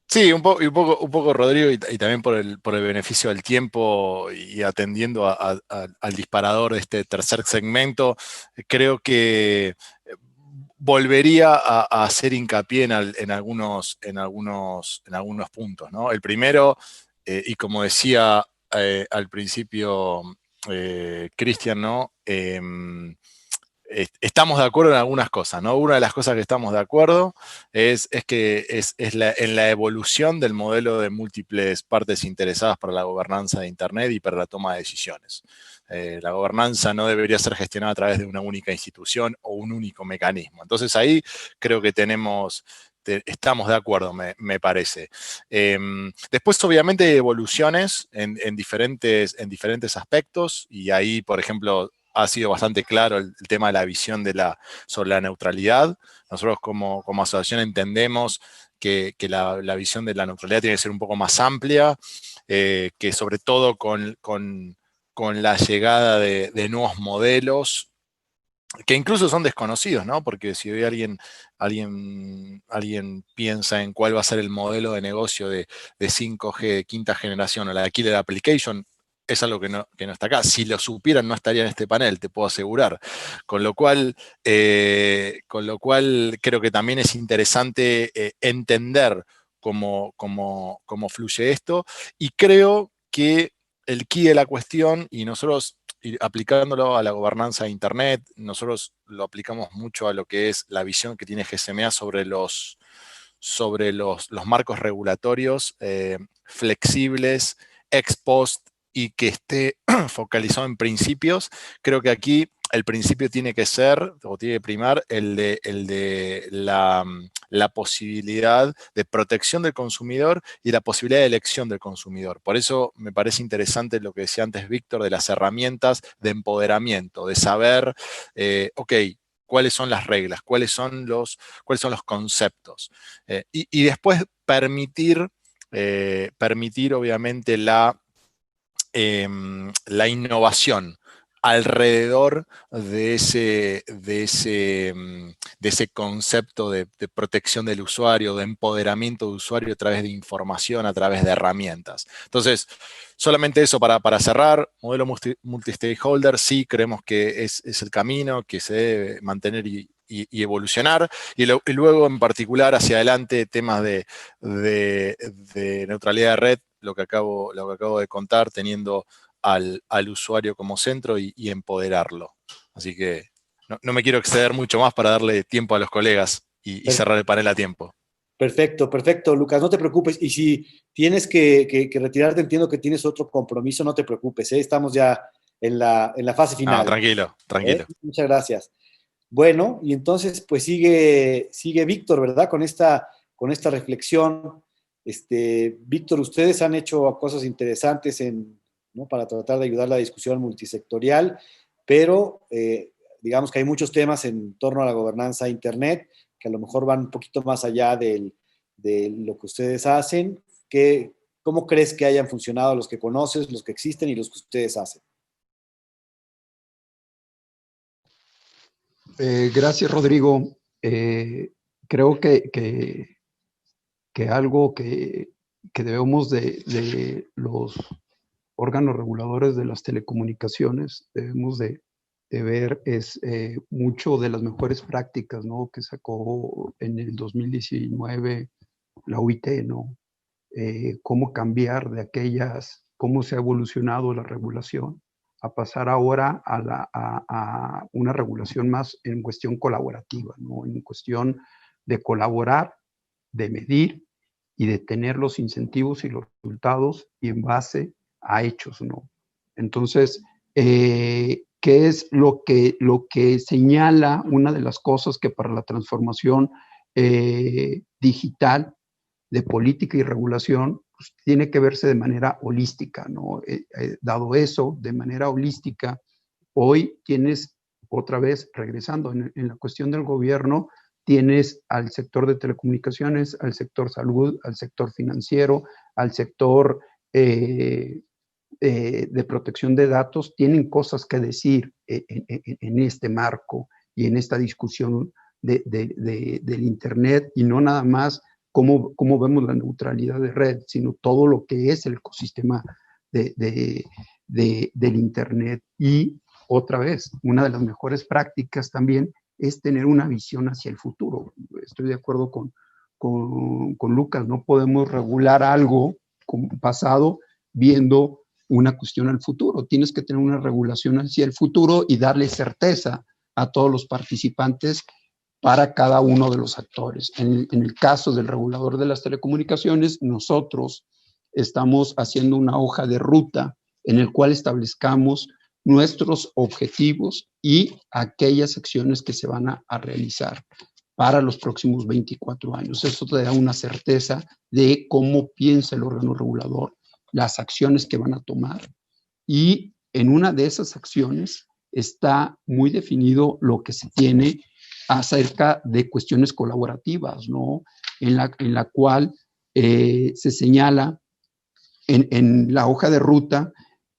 sí, un poco Rodrigo, y también por el beneficio del tiempo y atendiendo al disparador de este tercer segmento, creo que volvería a hacer hincapié en algunos puntos, ¿no? El primero, y como decía al principio Cristian, ¿no? Estamos de acuerdo en algunas cosas, ¿no? Una de las cosas que estamos de acuerdo es que en la evolución del modelo de múltiples partes interesadas para la gobernanza de Internet y para la toma de decisiones. La gobernanza no debería ser gestionada a través de una única institución o un único mecanismo. Entonces ahí creo que estamos de acuerdo, me parece. Después, obviamente, hay evoluciones en diferentes aspectos, y ahí, por ejemplo, ha sido bastante claro el tema de la visión sobre la neutralidad. Nosotros como asociación entendemos que la visión de la neutralidad tiene que ser un poco más amplia, que sobre todo con la llegada de nuevos modelos, que incluso son desconocidos, ¿no? Porque si hoy alguien piensa en cuál va a ser el modelo de negocio de 5G de quinta generación o la de Killer Application, es algo que no está acá. Si lo supieran, no estaría en este panel, te puedo asegurar. Con lo cual creo que también es interesante entender cómo fluye esto, y creo que el key de la cuestión, y nosotros aplicándolo a la gobernanza de Internet, nosotros lo aplicamos mucho a lo que es la visión que tiene GSMA sobre los marcos regulatorios flexibles, ex post, y que esté focalizado en principios. Creo que aquí el principio tiene que ser, o tiene que primar, el de la posibilidad de protección del consumidor y la posibilidad de elección del consumidor. Por eso me parece interesante lo que decía antes Víctor, de las herramientas de empoderamiento, de saber, ok, cuáles son las reglas, cuáles son los conceptos. Y después permitir obviamente la innovación alrededor de ese concepto de protección del usuario, de empoderamiento del usuario a través de información, a través de herramientas. Entonces, solamente eso para cerrar. Modelo multi-stakeholder, sí creemos que es el camino que se debe mantener y evolucionar, y luego en particular hacia adelante temas de neutralidad de red, lo que acabo de contar, teniendo al usuario como centro y empoderarlo. Así que no me quiero exceder mucho más para darle tiempo a los colegas y cerrar el panel a tiempo. Perfecto, perfecto, Lucas, no te preocupes. Y si tienes que retirarte, entiendo que tienes otro compromiso, no te preocupes, ¿eh? Estamos ya en la fase final. Ah, tranquilo. Muchas gracias. Bueno, y entonces pues sigue Víctor, ¿verdad? Con esta reflexión. Víctor, ustedes han hecho cosas interesantes ¿no? Para tratar de ayudar a la discusión multisectorial, pero digamos que hay muchos temas en torno a la gobernanza de Internet que a lo mejor van un poquito más allá de lo que ustedes hacen. ¿Cómo crees que hayan funcionado los que conoces, los que existen y los que ustedes hacen? Gracias, Rodrigo. Creo que algo que debemos de los órganos reguladores de las telecomunicaciones, debemos de ver es mucho de las mejores prácticas, ¿no? Que sacó en el 2019 la OIT, ¿no? Cómo cambiar de aquellas, cómo se ha evolucionado la regulación a pasar ahora a una regulación más en cuestión colaborativa, ¿no? En cuestión de colaborar, de medir y de tener los incentivos y los resultados y en base a hechos, ¿no? Entonces, ¿qué es lo que señala una de las cosas que para la transformación digital de política y regulación pues, tiene que verse de manera holística, ¿no? Dado eso, de manera holística, hoy tienes otra vez, regresando en la cuestión del gobierno, tienes al sector de telecomunicaciones, al sector salud, al sector financiero, al sector de protección de datos, tienen cosas que decir en este marco y en esta discusión del Internet, y no nada más cómo vemos la neutralidad de red, sino todo lo que es el ecosistema del Internet. Y otra vez, una de las mejores prácticas también es tener una visión hacia el futuro. Estoy de acuerdo con Lucas, no podemos regular algo pasado viendo una cuestión al futuro. Tienes que tener una regulación hacia el futuro y darle certeza a todos los participantes para cada uno de los actores. En el caso del regulador de las telecomunicaciones, nosotros estamos haciendo una hoja de ruta en el cual establezcamos nuestros objetivos y aquellas acciones que se van a realizar para los próximos 24 años. Eso te da una certeza de cómo piensa el órgano regulador, las acciones que van a tomar, y en una de esas acciones está muy definido lo que se tiene acerca de cuestiones colaborativas, ¿no? En la cual se señala en la hoja de ruta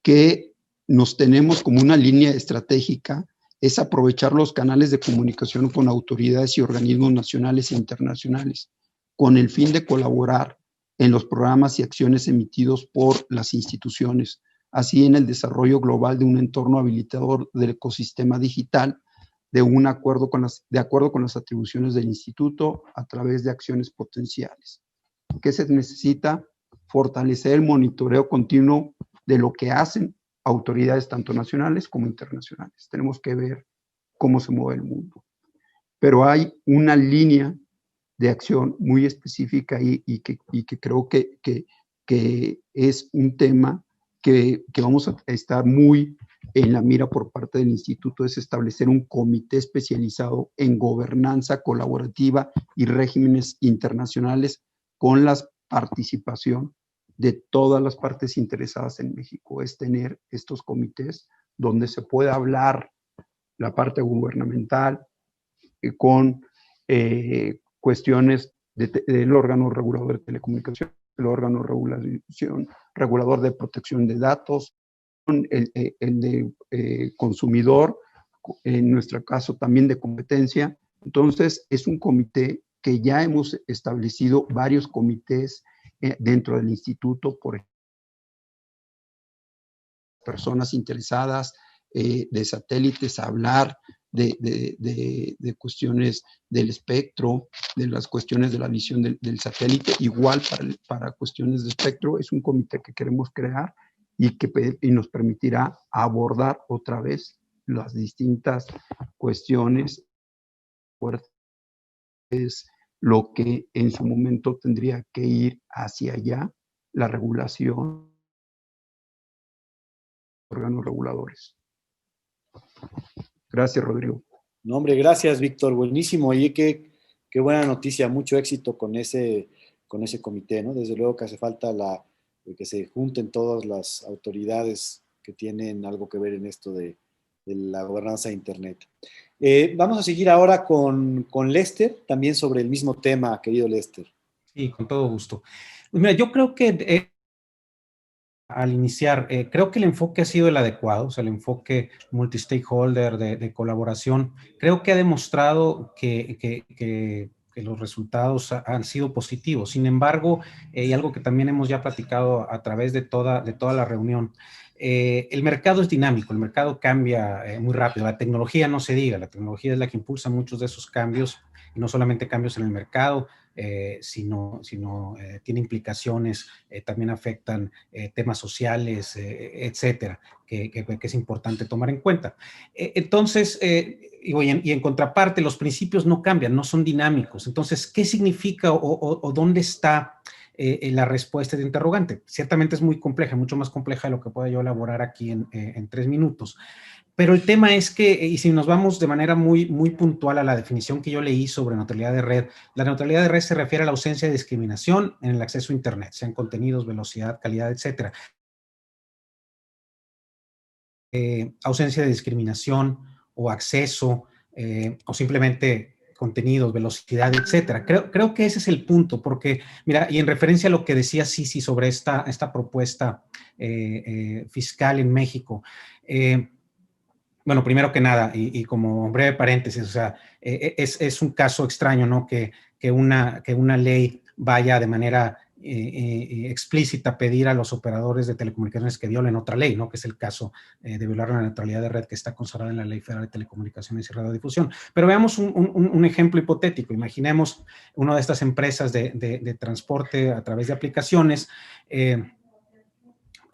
que nos tenemos como una línea estratégica es aprovechar los canales de comunicación con autoridades y organismos nacionales e internacionales con el fin de colaborar en los programas y acciones emitidos por las instituciones, así en el desarrollo global de un entorno habilitador del ecosistema digital, de acuerdo con las atribuciones del instituto a través de acciones potenciales. ¿Qué se necesita? Fortalecer el monitoreo continuo de lo que hacen autoridades tanto nacionales como internacionales. Tenemos que ver cómo se mueve el mundo. Pero hay una línea de acción muy específica y que creo que es un tema que vamos a estar muy en la mira por parte del instituto, es establecer un comité especializado en gobernanza colaborativa y regímenes internacionales con la participación de todas las partes interesadas en México. Es tener estos comités donde se pueda hablar la parte gubernamental con cuestiones del órgano regulador de telecomunicación, el órgano regulador de protección de datos, el de consumidor, en nuestro caso también de competencia. Entonces, es un comité que ya hemos establecido varios comités dentro del instituto, por ejemplo, personas interesadas de satélites, a hablar de cuestiones del espectro, de las cuestiones de la visión del satélite, igual para cuestiones de espectro. Es un comité que queremos crear y nos permitirá abordar otra vez las distintas cuestiones. Es lo que en su momento tendría que ir hacia allá, la regulación de órganos reguladores. Gracias, Rodrigo. No, hombre, gracias, Víctor. Buenísimo. Oye, qué buena noticia. Mucho éxito con ese comité, ¿no? Desde luego que hace falta que se junten todas las autoridades que tienen algo que ver en esto de la gobernanza de Internet. Vamos a seguir ahora con Lester, también sobre el mismo tema, querido Lester. Sí, con todo gusto. Mira, yo creo que al iniciar, creo que el enfoque ha sido el adecuado, o sea, el enfoque multi-stakeholder de colaboración, creo que ha demostrado que que los resultados han sido positivos. Sin embargo, y algo que también hemos ya platicado a través de toda la reunión, el mercado es dinámico, el mercado cambia muy rápido, la tecnología no se diga, la tecnología es la que impulsa muchos de esos cambios, y no solamente cambios en el mercado, sino tiene implicaciones, también afectan temas sociales, etcétera, que es importante tomar en cuenta. Entonces, y en contraparte, los principios no cambian, no son dinámicos. Entonces, ¿qué significa o dónde está la respuesta de interrogante? Ciertamente es muy compleja, mucho más compleja de lo que pueda yo elaborar aquí en 3 minutos. Pero el tema es que, y si nos vamos de manera muy puntual a la definición que yo leí sobre neutralidad de red, la neutralidad de red se refiere a la ausencia de discriminación en el acceso a Internet, sean contenidos, velocidad, calidad, etcétera. Ausencia de discriminación o acceso, o simplemente contenidos, velocidad, etcétera. Creo que ese es el punto, porque, mira, y en referencia a lo que decía Sisi sobre esta propuesta fiscal en México, bueno, primero que nada, y como breve paréntesis, o sea, es un caso extraño, ¿no? Que una ley vaya de manera explícita a pedir a los operadores de telecomunicaciones que violen otra ley, ¿no? Que es el caso de violar la neutralidad de red que está consagrada en la Ley Federal de Telecomunicaciones y Radiodifusión. Pero veamos un ejemplo hipotético. Imaginemos una de estas empresas de transporte a través de aplicaciones,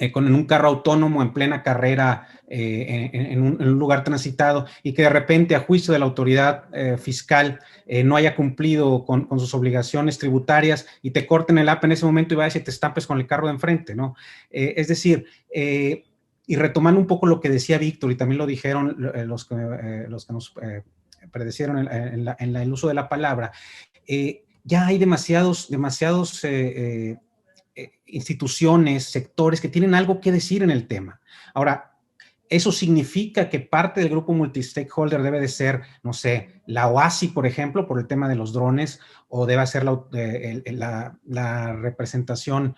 en un carro autónomo en plena carrera en un lugar transitado, y que de repente, a juicio de la autoridad fiscal, no haya cumplido con sus obligaciones tributarias y te corten el app en ese momento y vayas y te estampes con el carro de enfrente, ¿no? Es decir, y retomando un poco lo que decía Víctor, y también lo dijeron los que nos predecieron en el uso de la palabra, ya hay demasiados instituciones, sectores que tienen algo que decir en el tema. Ahora, eso significa que parte del grupo multi-stakeholder debe de ser, no sé, la OASI, por ejemplo, por el tema de los drones, o debe ser la representación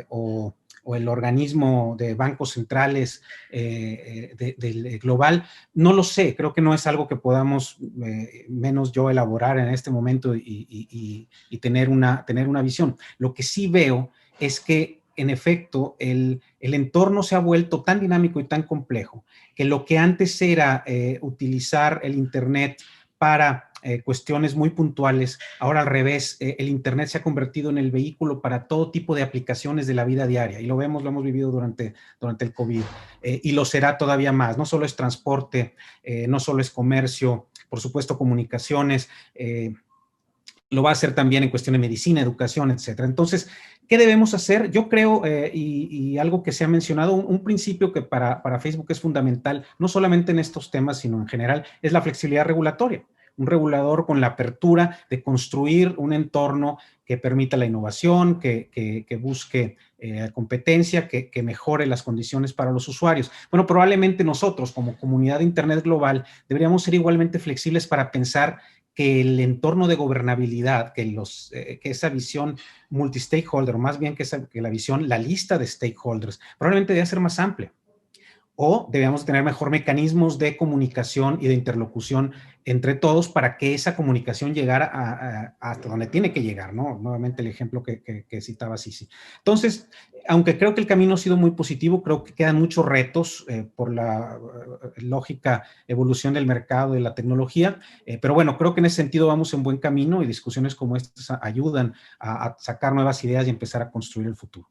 o el organismo de bancos centrales del global. No lo sé, creo que no es algo que podamos, menos yo, elaborar en este momento y tener una visión. Lo que sí veo es que, en efecto, el entorno se ha vuelto tan dinámico y tan complejo que lo que antes era utilizar el Internet para cuestiones muy puntuales, ahora al revés, el Internet se ha convertido en el vehículo para todo tipo de aplicaciones de la vida diaria, y lo hemos vivido durante el COVID, y lo será todavía más. No solo es transporte, no solo es comercio, por supuesto comunicaciones, lo va a hacer también en cuestión de medicina, educación, etcétera. Entonces, ¿qué debemos hacer? Yo creo, y algo que se ha mencionado, un principio que para Facebook es fundamental, no solamente en estos temas, sino en general, es la flexibilidad regulatoria. Un regulador con la apertura de construir un entorno que permita la innovación, que busque competencia, que mejore las condiciones para los usuarios. Bueno, probablemente nosotros, como comunidad de Internet global, deberíamos ser igualmente flexibles para pensar que el entorno de gobernabilidad, que esa visión multi-stakeholder, o más bien que la lista de stakeholders, probablemente debe ser más amplia. O debemos tener mejor mecanismos de comunicación y de interlocución entre todos para que esa comunicación llegara hasta donde tiene que llegar, ¿no? Nuevamente el ejemplo que citaba Sisi. Entonces, aunque creo que el camino ha sido muy positivo, creo que quedan muchos retos por la lógica evolución del mercado y de la tecnología, pero bueno, creo que en ese sentido vamos en buen camino, y discusiones como estas ayudan a sacar nuevas ideas y empezar a construir el futuro.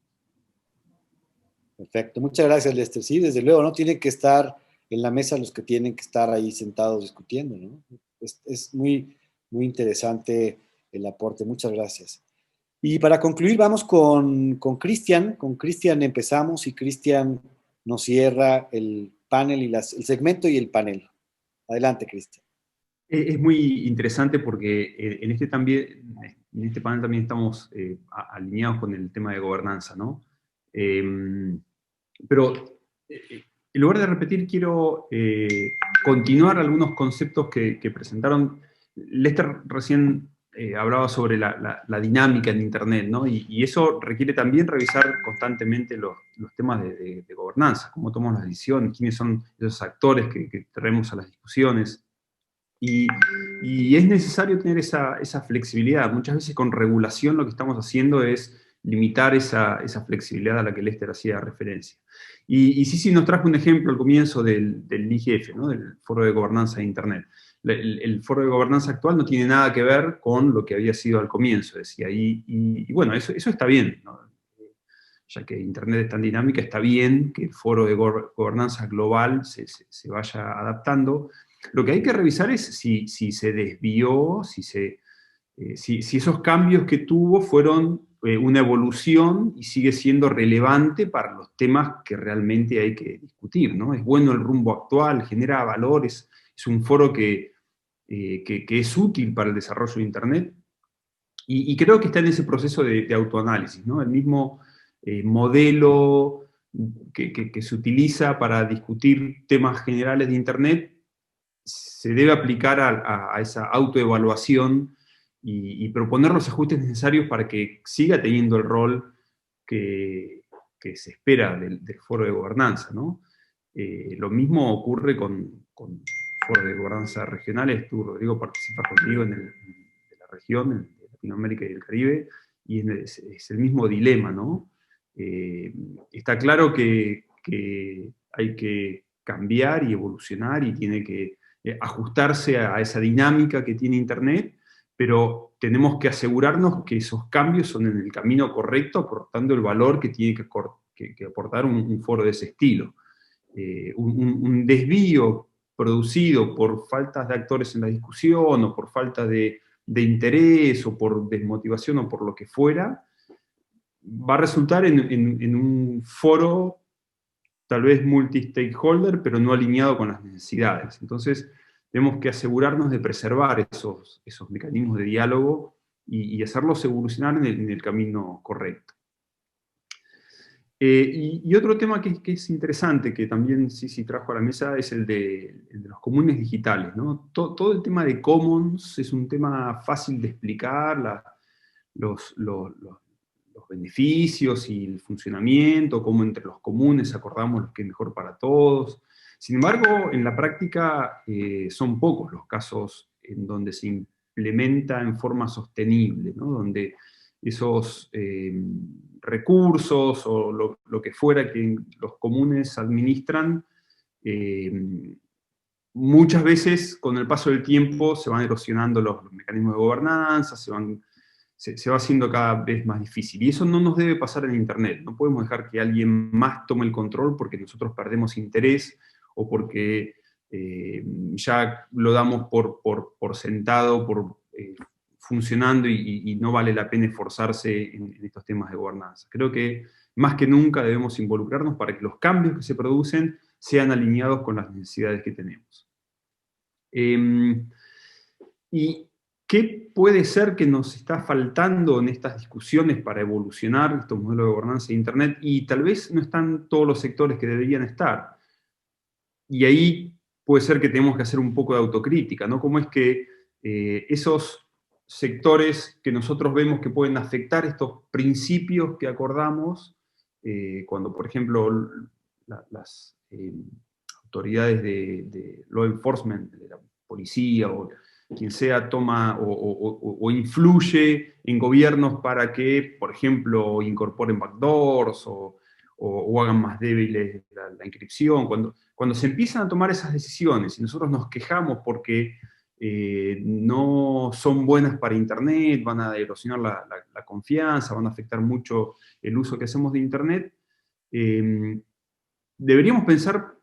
Perfecto, muchas gracias, Lester. Sí, desde luego, ¿no? Tienen que estar en la mesa los que tienen que estar ahí sentados discutiendo, ¿no? Es muy interesante el aporte, muchas gracias. Y para concluir, vamos con Cristian. Con Cristian empezamos, y Cristian nos cierra el panel y el segmento y el panel. Adelante, Cristian. Es muy interesante porque en este panel también estamos alineados con el tema de gobernanza, ¿no? Pero en lugar de repetir, quiero continuar algunos conceptos que presentaron. Lester recién hablaba sobre la dinámica en Internet, ¿no? Y eso requiere también revisar constantemente los temas de gobernanza, cómo tomamos las decisiones, quiénes son esos actores que traemos a las discusiones. Y es necesario tener esa flexibilidad. Muchas veces con regulación lo que estamos haciendo es limitar esa flexibilidad a la que Lester hacía referencia. Y sí nos trajo un ejemplo al comienzo del IGF, ¿no? Del Foro de Gobernanza de Internet. El Foro de Gobernanza actual no tiene nada que ver con lo que había sido al comienzo, decía. Y bueno, eso está bien, ¿no? Ya que Internet es tan dinámica, está bien que el Foro de Gobernanza Global se vaya adaptando. Lo que hay que revisar es si se desvió, si esos cambios que tuvo fueron una evolución y sigue siendo relevante para los temas que realmente hay que discutir, ¿no? Es bueno el rumbo actual, genera valores, es un foro que es útil para el desarrollo de Internet, y creo que está en ese proceso de autoanálisis, ¿no? El mismo modelo que se utiliza para discutir temas generales de Internet se debe aplicar a esa autoevaluación y proponer los ajustes necesarios para que siga teniendo el rol que se espera del foro de gobernanza, ¿no? Lo mismo ocurre con foros de gobernanza regionales. Tú, Rodrigo, participas conmigo de la región, de Latinoamérica y el Caribe, y es el mismo dilema, ¿no? Está claro que hay que cambiar y evolucionar y tiene que ajustarse a esa dinámica que tiene Internet, pero tenemos que asegurarnos que esos cambios son en el camino correcto, aportando el valor que tiene que aportar un foro de ese estilo. Un desvío producido por faltas de actores en la discusión, o por falta de interés, o por desmotivación, o por lo que fuera, va a resultar en un foro tal vez multi-stakeholder, pero no alineado con las necesidades. Entonces, tenemos que asegurarnos de preservar esos mecanismos de diálogo y hacerlos evolucionar en el camino correcto. Y otro tema que es interesante, que también sí trajo a la mesa, es el de los comunes digitales, ¿no? Todo el tema de commons es un tema fácil de explicar, los beneficios y el funcionamiento, cómo entre los comunes acordamos lo que es mejor para todos. Sin embargo, en la práctica son pocos los casos en donde se implementa en forma sostenible, ¿no? Donde esos recursos o lo que fuera que los comunes administran, muchas veces con el paso del tiempo se van erosionando los mecanismos de gobernanza, se va haciendo cada vez más difícil. Y eso no nos debe pasar en Internet. No podemos dejar que alguien más tome el control porque nosotros perdemos interés o porque ya lo damos por sentado, funcionando, y no vale la pena esforzarse en estos temas de gobernanza. Creo que más que nunca debemos involucrarnos para que los cambios que se producen sean alineados con las necesidades que tenemos. ¿Y qué puede ser que nos está faltando en estas discusiones para evolucionar estos modelos de gobernanza de Internet? Y tal vez no están todos los sectores que deberían estar. Y ahí puede ser que tenemos que hacer un poco de autocrítica, ¿no? Cómo es que esos sectores que nosotros vemos que pueden afectar estos principios que acordamos, cuando, por ejemplo, las autoridades de law enforcement, de la policía o quien sea, toma o influye en gobiernos para que, por ejemplo, incorporen backdoors o hagan más débiles la inscripción. Cuando se empiezan a tomar esas decisiones y nosotros nos quejamos porque no son buenas para Internet, van a erosionar la confianza, van a afectar mucho el uso que hacemos de Internet, deberíamos pensar,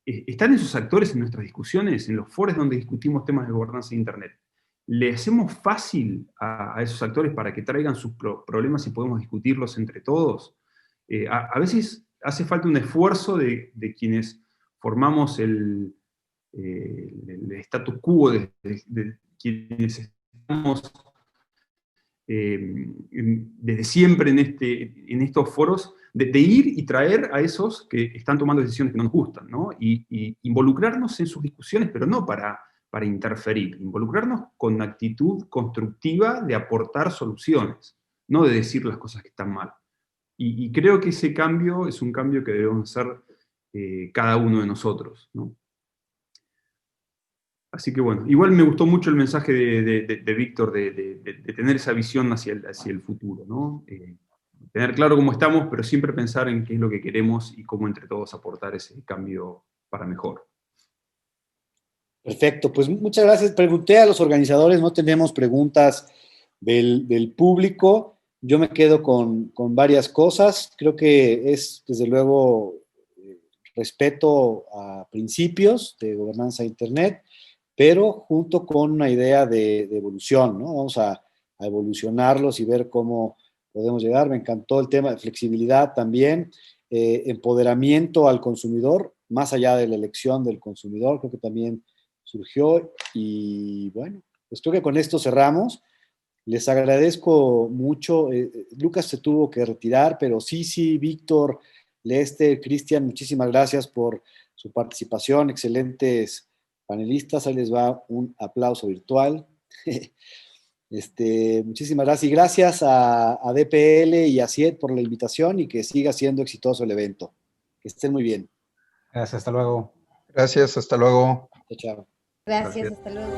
¿están esos actores en nuestras discusiones, en los foros donde discutimos temas de gobernanza de Internet? ¿Le hacemos fácil a esos actores para que traigan sus problemas y podemos discutirlos entre todos? A veces hace falta un esfuerzo de quienes formamos el status quo, de quienes estamos desde siempre en estos foros, de ir y traer a esos que están tomando decisiones que no nos gustan, ¿no? Y involucrarnos en sus discusiones, pero no para interferir, involucrarnos con actitud constructiva de aportar soluciones, no de decir las cosas que están mal. Y creo que ese cambio es un cambio que debemos hacer cada uno de nosotros, ¿no? Así que bueno, igual me gustó mucho el mensaje de Víctor de tener esa visión hacia el futuro, ¿no? Tener claro cómo estamos, pero siempre pensar en qué es lo que queremos y cómo entre todos aportar ese cambio para mejor. Perfecto, pues muchas gracias. Pregunté a los organizadores, no tenemos preguntas del público. Yo me quedo con varias cosas. Creo que es, desde luego, respeto a principios de gobernanza de Internet, pero junto con una idea de evolución, ¿no? Vamos a evolucionarlos y ver cómo podemos llegar. Me encantó el tema de flexibilidad también, empoderamiento al consumidor, más allá de la elección del consumidor, creo que también surgió. Y bueno, pues creo que con esto cerramos. Les agradezco mucho. Lucas se tuvo que retirar, pero sí, Víctor, Lester, Cristian, muchísimas gracias por su participación. Excelentes panelistas. Ahí les va un aplauso virtual. Muchísimas gracias. Y gracias a DPL y a CIET por la invitación y que siga siendo exitoso el evento. Que estén muy bien. Gracias, hasta luego. Gracias, hasta luego. Chao. Gracias, Gracias. hasta luego.